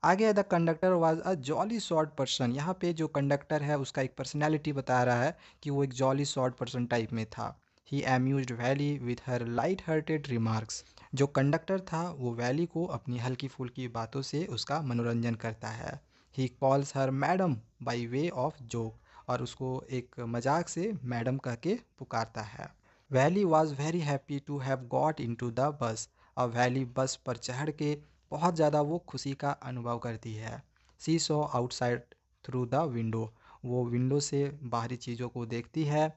आगे the conductor was a jolly short person. यहाँ पे जो कंडक्टर है उसका एक पर्सनैलिटी बता रहा है कि वो एक जॉली शॉर्ट पर्सन टाइप में था। He amused Valli with her light hearted remarks. जो कंडक्टर था वो वैली को अपनी हल्की फुल्की बातों से उसका मनोरंजन करता है। He calls her madam by way of joke. और उसको एक मजाक से मैडम कह के पुकारता है। Valli was very happy to have got into the bus. अब वैली बस पर चढ़ के बहुत ज़्यादा वो खुशी का अनुभव करती है। She saw outside through the window. वो विंडो से बाहरी चीज़ों को देखती है।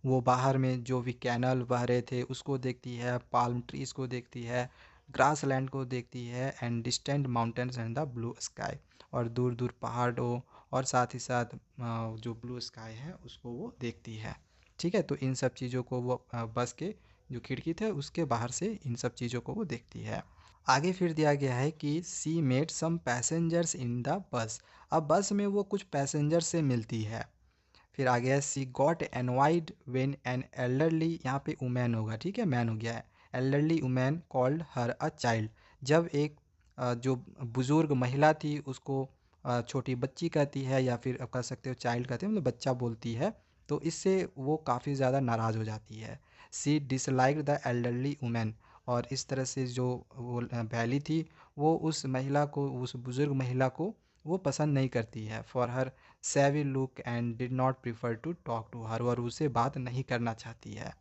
वो बाहर में जो भी कैनल बह रहे थे उसको देखती है, पाल्म ट्रीज़ को देखती है, ग्रास लैंड को देखती है, and distant mountains and the blue sky. और दूर दूर पहाड़ों और साथ ही साथ जो ब्लू स्काई है उसको वो देखती है। ठीक है, तो इन सब चीज़ों को वो बस के जो खिड़की थे उसके बाहर से इन सब चीज़ों को वो देखती है। आगे फिर दिया गया है कि she met some passengers in the bus. अब बस में वो कुछ पैसेंजर से मिलती है। फिर आ गया सी गॉट एनवाइड वेन एन एल्डरली। यहाँ पे वुमेन होगा, ठीक है, मैन हो गया है। Elderly women called her a child. जब एक जो बुज़ुर्ग महिला थी उसको छोटी बच्ची कहती है, या फिर आप कह सकते हो चाइल्ड कहते हैं, मतलब बच्चा बोलती है, तो इससे वो काफ़ी ज़्यादा नाराज़ हो जाती है। सी डिसलाइक द एल्डरली वुमेन। और इस तरह से जो वो वैली थी वो उस महिला को, उस बुज़ुर्ग महिला को वो पसंद नहीं करती है। For her savvy look and did not prefer to talk to her. और उससे बात नहीं करना चाहती है।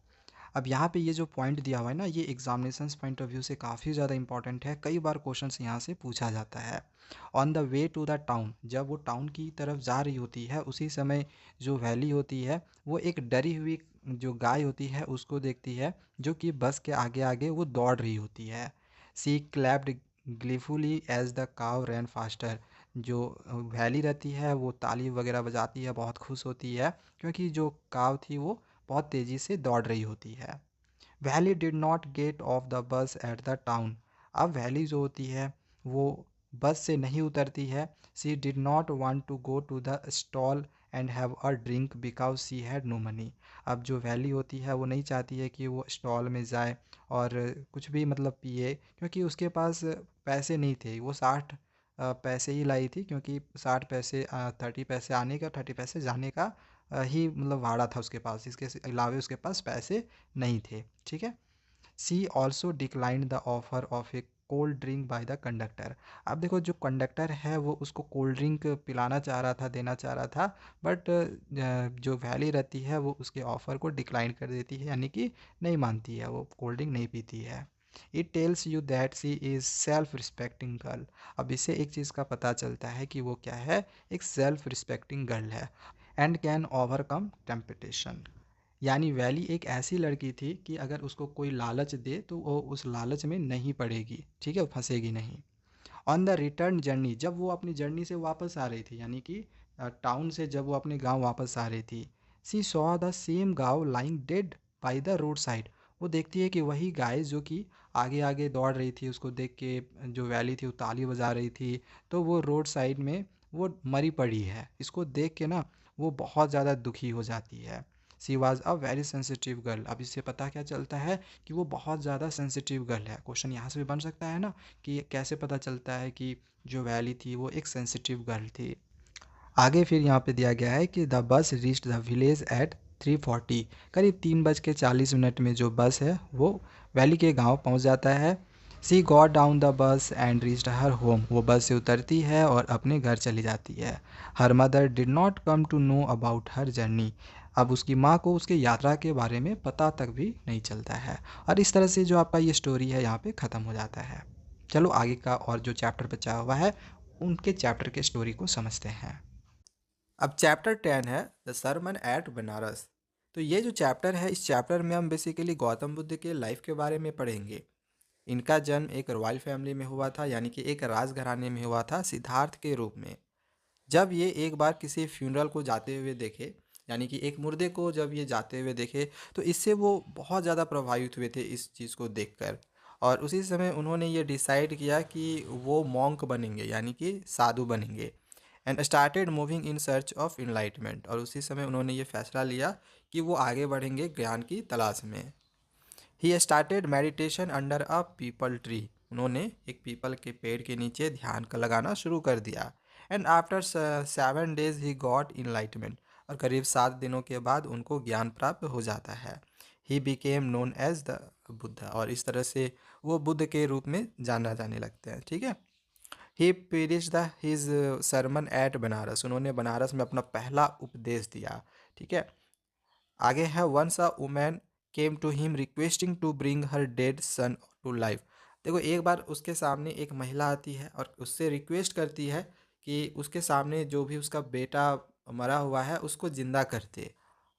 अब यहाँ पे ये जो पॉइंट दिया हुआ है ना, ये एग्जामिनेशन पॉइंट ऑफ व्यू से काफ़ी ज़्यादा इंपॉर्टेंट है। कई बार क्वेश्चंस यहाँ से पूछा जाता है। On the way to the town. जब वो टाउन की तरफ जा रही होती है उसी समय जो वैली होती है वो एक डरी हुई जो गाय होती है उसको देखती है, जो कि बस के आगे आगे वो दौड़ रही होती है। सी क्लैप्ड ग्लीफुली एज द काव रैन फास्टर। जो वैली रहती है वो ताली वगैरह बजाती है, बहुत खुश होती है, क्योंकि जो काव थी वो बहुत तेज़ी से दौड़ रही होती है। Valli did not get off the bus at the town. अब वैली जो होती है वो बस से नहीं उतरती है। She did not want to go to the stall and have a drink because she had no money. अब जो वैली होती है वो नहीं चाहती है कि वो स्टॉल में जाए और कुछ भी मतलब पिए, क्योंकि उसके पास पैसे नहीं थे। वो 60 पैसे ही लाई थी, क्योंकि 60 पैसे 30 पैसे आने का 30 पैसे जाने का ही मतलब भाड़ा था उसके पास। इसके अलावे उसके पास पैसे नहीं थे। ठीक है। She also declined the offer of a cold drink by the conductor. अब देखो जो कंडक्टर है वो उसको कोल्ड ड्रिंक पिलाना चाह रहा था, देना चाह रहा था, बट जो वैली रहती है वो उसके ऑफ़र को डिक्लाइन कर देती है, यानी कि नहीं मानती है, वो कोल्ड ड्रिंक नहीं पीती है। It tells you that she is self respecting girl. अब इससे एक चीज़ का पता चलता है कि वो क्या है, एक सेल्फ रिस्पेक्टिंग गर्ल है। And can overcome temptation. यानी वैली एक ऐसी लड़की थी कि अगर उसको कोई लालच दे तो वो उस लालच में नहीं पड़ेगी, ठीक है, फंसेगी नहीं। On the return journey. जब वो अपनी जर्नी से वापस आ रही थी, यानी कि टाउन से जब वो अपने गांव वापस आ रही थी, she saw the same cow lying dead by the road side. वो देखती है कि वही गाय जो कि आगे आगे दौड़ रही थी, उसको देख के जो वैली थी वो ताली बजा रही थी, तो वो रोड साइड में वो मरी पड़ी है। इसको देख के ना वो बहुत ज़्यादा दुखी हो जाती है। She was a very sensitive girl. अब इससे पता क्या चलता है कि वो बहुत ज़्यादा सेंसिटिव गर्ल है। क्वेश्चन यहाँ से भी बन सकता है ना कि कैसे पता चलता है कि जो वैली थी वो एक सेंसिटिव गर्ल थी। आगे फिर यहाँ पे दिया गया है कि the bus reached the village eight 3:40। करीब 3:40 में जो बस है वो वैली के गांव पहुंच जाता है। She got down the bus and reached her home. वो बस से उतरती है और अपने घर चली जाती है। Her mother did not come to know about her journey. अब उसकी माँ को उसके यात्रा के बारे में पता तक भी नहीं चलता है। और इस तरह से जो आपका ये स्टोरी है यहाँ पे ख़त्म हो जाता है। चलो आगे का और जो चैप्टर बचा हुआ है उनके चैप्टर के स्टोरी को समझते हैं। अब चैप्टर 10 है द सरमन एट बनारस। तो ये जो चैप्टर है इस चैप्टर में हम बेसिकली गौतम बुद्ध के लाइफ के बारे में पढ़ेंगे। इनका जन्म एक रॉयल फैमिली में हुआ था, यानी कि एक राजघराने में हुआ था, सिद्धार्थ के रूप में। जब ये एक बार किसी फ्यूनरल को जाते हुए देखे, यानी कि एक मुर्दे को जब ये जाते हुए देखे, तो इससे वो बहुत ज़्यादा प्रभावित हुए थे इस चीज़ को देखकर। और उसी समय उन्होंने ये डिसाइड किया कि वो मॉन्क बनेंगे, यानी कि साधु बनेंगे, and started moving in search of enlightenment. और उसी समय उन्होंने ये फैसला लिया कि वो आगे बढ़ेंगे ज्ञान की तलाश में। He started meditation under a people tree. उन्होंने एक पीपल के पेड़ के नीचे ध्यान का लगाना शुरू कर दिया। And after 7 days he got enlightenment, और करीब 7 दिनों के बाद उनको ज्ञान प्राप्त हो जाता है। He became known as the Buddha, और इस तरह से वो बुद्ध के रूप में जाना जाने लगते हैं। ठीक है। He preached the his sermon at Banaras, उन्होंने बनारस में अपना पहला उपदेश दिया। ठीक है। आगे है, once a woman came to him requesting to bring her dead son to life. देखो, एक बार उसके सामने एक महिला आती है और उससे रिक्वेस्ट करती है कि उसके सामने जो भी उसका बेटा मरा हुआ है उसको जिंदा कर दे।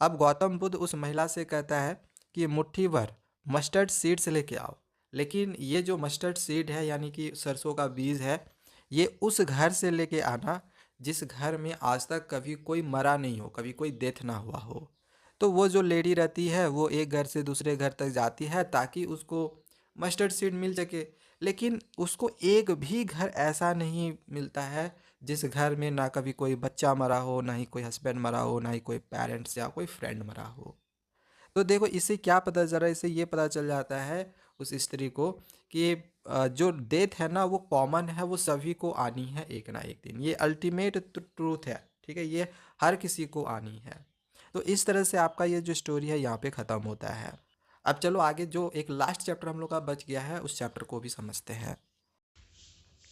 अब गौतम बुद्ध उस महिला से कहता है कि मुट्ठी भर मस्टर्ड सीड्स लेके आओ। लेकिन ये जो मस्टर्ड सीड है यानी कि सरसों का बीज है, ये उस घर से लेके आना जिस घर में आज तक कभी कोई मरा नहीं हो, कभी कोई डेथ ना हुआ हो। तो वो जो लेडी रहती है वो एक घर से दूसरे घर तक जाती है ताकि उसको मस्टर्ड सीड मिल सके। लेकिन उसको एक भी घर ऐसा नहीं मिलता है जिस घर में ना कभी कोई बच्चा मरा हो, ना ही कोई हस्बैंड मरा हो, ना ही कोई पेरेंट्स या कोई फ्रेंड मरा हो। तो देखो, इससे क्या पता चल रहा है, इससे ये पता चल जाता है उस स्त्री को कि जो डेथ है ना वो कॉमन है, वो सभी को आनी है एक ना एक दिन। ये अल्टीमेट ट्रूथ है। ठीक है। ये हर किसी को आनी है। तो इस तरह से आपका ये जो स्टोरी है यहाँ पे ख़त्म होता है। अब चलो आगे जो एक लास्ट चैप्टर हम लोग का बच गया है उस चैप्टर को भी समझते हैं।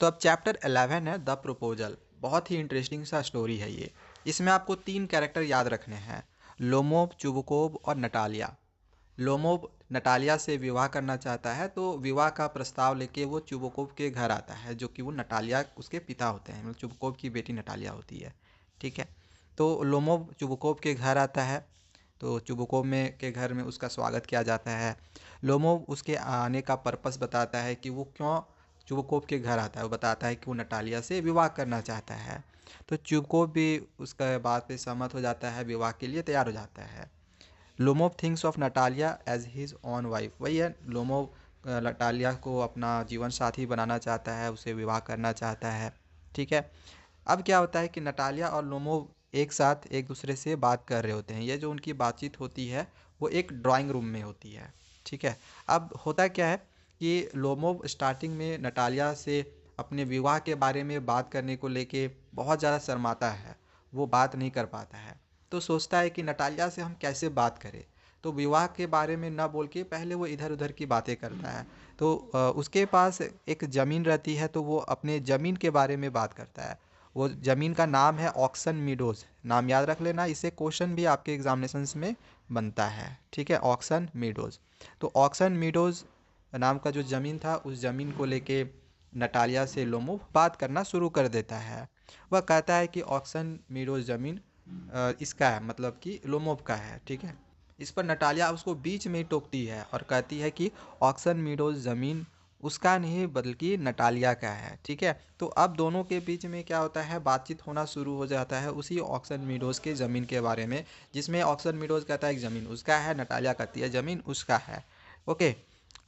तो अब चैप्टर 11 है द प्रपोजल। बहुत ही इंटरेस्टिंग सा स्टोरी है ये। इसमें आपको 3 कैरेक्टर याद रखने हैं, लोमोव, चुबुकोव और नटालिया। लोमोव नटालिया से विवाह करना चाहता है, तो विवाह का प्रस्ताव लेके वो चुबुकोव के घर आता है, जो कि वो नटालिया उसके पिता होते हैं, मतलब चुबुकोव की बेटी नटालिया होती है। ठीक है। तो लोमोव चुबुकोव के घर आता है, तो चुबुकोव में के घर में उसका स्वागत किया जाता है। लोमोव उसके आने का पर्पस बताता है कि वो क्यों चुबुकोव के घर आता है। वो बताता है कि वो नटालिया से विवाह करना चाहता है। तो चुबुकोव भी उसका बात पे सहमत हो जाता है, विवाह के लिए तैयार हो जाता है। Lomov thinks of Natalia as his own wife. वही है, लोमोव नटालिया को अपना जीवन साथी बनाना चाहता है, उसे विवाह करना चाहता है। ठीक है। अब क्या होता है कि नटालिया और लोमोव एक साथ एक दूसरे से बात कर रहे होते हैं। ये जो उनकी बातचीत होती है वो एक ड्राइंग रूम में होती है। ठीक है। अब होता क्या है कि लोमोव स्टार्टिंग में नटालिया से अपने विवाह के बारे में बात करने को लेके बहुत ज़्यादा शर्माता है, वो बात नहीं कर पाता है। तो सोचता है कि नटालिया से हम कैसे बात करें, तो विवाह के बारे में ना बोल के पहले वो इधर उधर की बातें करता है। तो उसके पास एक ज़मीन रहती है, तो वो अपने ज़मीन के बारे में बात करता है। वो ज़मीन का नाम है ऑक्सन मीडोज़। नाम याद रख लेना, इससे क्वेश्चन भी आपके एग्जामिनेशंस में बनता है। ठीक है, ऑक्सन मीडोज़। तो ऑक्सन मीडोज़ नाम का जो ज़मीन था, उस ज़मीन को लेके नटालिया से लोमोव बात करना शुरू कर देता है। वह कहता है कि ऑक्सन मीडोज़ ज़मीन इसका है, मतलब कि लोमोव का है। ठीक है। इस पर नटालिया उसको बीच में ही टोकती है और कहती है कि ऑक्सन मीडोज़ ज़मीन उसका नहीं बल्कि नटालिया का है। ठीक है। तो अब दोनों के बीच में क्या होता है, बातचीत होना शुरू हो जाता है उसी ऑक्सन मीडोज़ के ज़मीन के बारे में, जिसमें ऑक्सन मीडोज़ कहता है कि ज़मीन उसका है, नटालिया कहती है ज़मीन उसका है। ओके।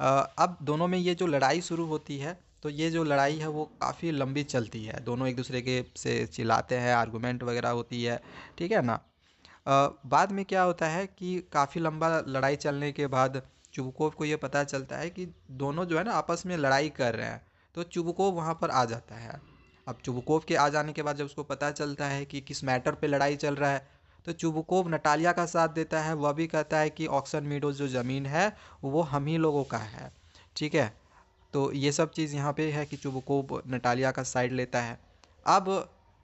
अब दोनों में ये जो लड़ाई शुरू होती है, तो ये जो लड़ाई है वो काफ़ी लंबी चलती है। दोनों एक दूसरे के से चिल्लाते हैं, आर्गूमेंट वगैरह होती है। ठीक है ना। बाद में क्या होता है कि काफ़ी लंबा लड़ाई चलने के बाद चुबुकोव को ये पता चलता है कि दोनों जो है ना आपस में लड़ाई कर रहे हैं। तो चुबुकोव वहाँ पर आ जाता है। अब चुबुकोव के आ जाने के बाद जब उसको पता चलता है कि किस मैटर पे लड़ाई चल रहा है, तो चुबुकोव नटालिया का साथ देता है। वह भी कहता है कि ऑक्सन मीडोज जो ज़मीन है वो हम ही लोगों का है। ठीक है। तो ये सब चीज़ यहाँ पे है कि चुबुकोव नटालिया का साइड लेता है। अब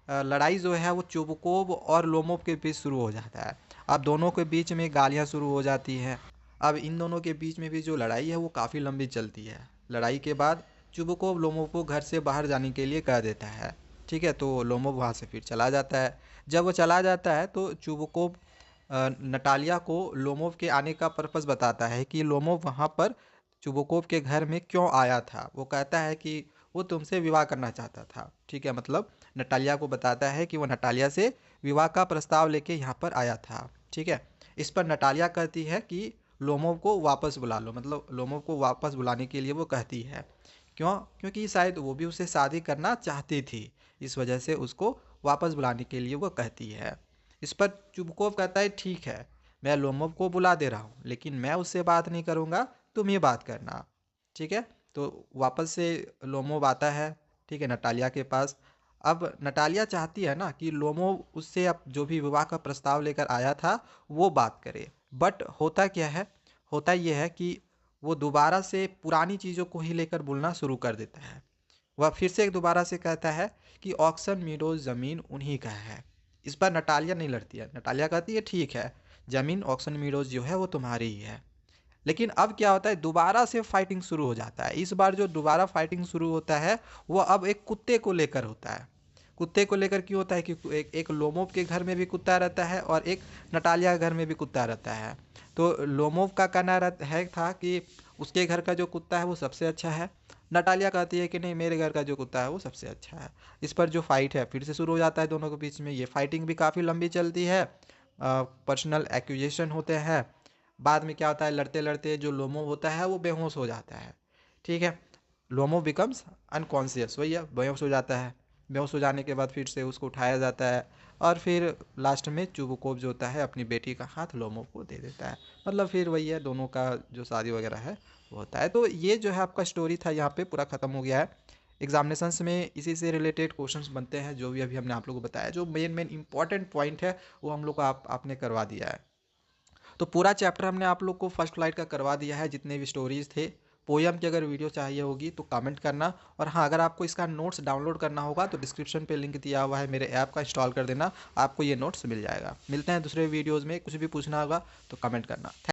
लड़ाई जो है वो चुबुकोव और लोमोव के बीच शुरू हो जाता है। अब दोनों के बीच में गालियाँ शुरू हो जाती हैं। अब इन दोनों के बीच में भी जो लड़ाई है वो काफ़ी लंबी चलती है। लड़ाई के बाद चुबुकोव लोमोव को घर से बाहर जाने के लिए कह देता है। ठीक है। तो लोमोव वहाँ से फिर चला जाता है। जब वो चला जाता है तो चुबुकोव नटालिया को लोमोव के आने का पर्पस बताता है कि लोमोव वहाँ पर चुबुकोव के घर में क्यों आया था। वो कहता है कि वो तुमसे विवाह करना चाहता था। ठीक है। मतलब नटालिया को बताता है कि वो नटालिया से विवाह का प्रस्ताव लेके यहाँ पर आया था। ठीक है। इस पर नटालिया कहती है कि लोमोव को वापस बुला लो, मतलब लोमोव को वापस बुलाने के लिए वो कहती है। क्यों? क्योंकि शायद वो भी उससे शादी करना चाहती थी, इस वजह से उसको वापस बुलाने के लिए वो कहती है। इस पर चुबकोव कहता है ठीक है, मैं लोमोव को बुला दे रहा हूँ, लेकिन मैं उससे बात नहीं करूँगा, तुम ही बात करना। ठीक है। तो वापस से लोमोव आता है, ठीक है, नटालिया के पास। अब नटालिया चाहती है ना कि लोमोव उससे अब जो भी विवाह का प्रस्ताव लेकर आया था वो बात करे, बट होता क्या है, होता ये है कि वो दोबारा से पुरानी चीज़ों को ही लेकर बोलना शुरू कर देता है। वह फिर से एक दोबारा से कहता है कि ऑक्सन मीडोज ज़मीन उन्हीं का है। इस बार नटालिया नहीं लड़ती है, नटालिया कहती है ठीक है, ज़मीन ऑक्सन मीडोज जो है वो तुम्हारी ही है। लेकिन अब क्या होता है, दोबारा से फाइटिंग शुरू हो जाता है। इस बार जो दोबारा फाइटिंग शुरू होता है वो अब एक कुत्ते को लेकर होता है। कुत्ते को लेकर क्यों होता है कि एक लोमोव के घर में भी कुत्ता रहता है और एक नटालिया के घर में भी कुत्ता रहता है। तो लोमोव का कहना है था कि उसके घर का जो कुत्ता है वो सबसे अच्छा है। नटालिया कहती है कि नहीं, मेरे घर का जो कुत्ता है वो सबसे अच्छा है। इस पर जो फाइट है फिर से शुरू हो जाता है दोनों के बीच में। ये फाइटिंग भी काफ़ी लंबी चलती है, पर्सनल एक्यूजेशन होते हैं। बाद में क्या होता है, लड़ते लड़ते जो लोमो होता है वो बेहोश हो जाता है, ठीक है। लोमो बिकम्स अनकॉन्शियस, वही है, बेहोश हो जाता है। बेहोश हो जाने के बाद फिर से उसको उठाया जाता है और फिर लास्ट में चुबुकोव जो होता है अपनी बेटी का हाथ लोमो को दे देता है। मतलब फिर वही है, दोनों का जो शादी वगैरह है वो होता है। तो ये जो है आपका स्टोरी था यहाँ पे पूरा ख़त्म हो गया है। एग्जामिनेशंस में इसी से रिलेटेड क्वेश्चंस बनते हैं, जो भी अभी हमने आप लोगों को बताया, जो मेन मेन इंपॉर्टेंट पॉइंट है वो हम लोग को आपने करवा दिया है। तो पूरा चैप्टर हमने आप लोग को फर्स्ट फ्लाइट का करवा दिया है, जितने भी स्टोरीज थे। पोयम की अगर वीडियो चाहिए होगी तो कमेंट करना। और हाँ, अगर आपको इसका नोट्स डाउनलोड करना होगा तो डिस्क्रिप्शन पे लिंक दिया हुआ है, मेरे ऐप का इंस्टॉल कर देना, आपको ये नोट्स मिल जाएगा। मिलते हैं दूसरे वीडियोज़ में, कुछ भी पूछना होगा तो कमेंट करना।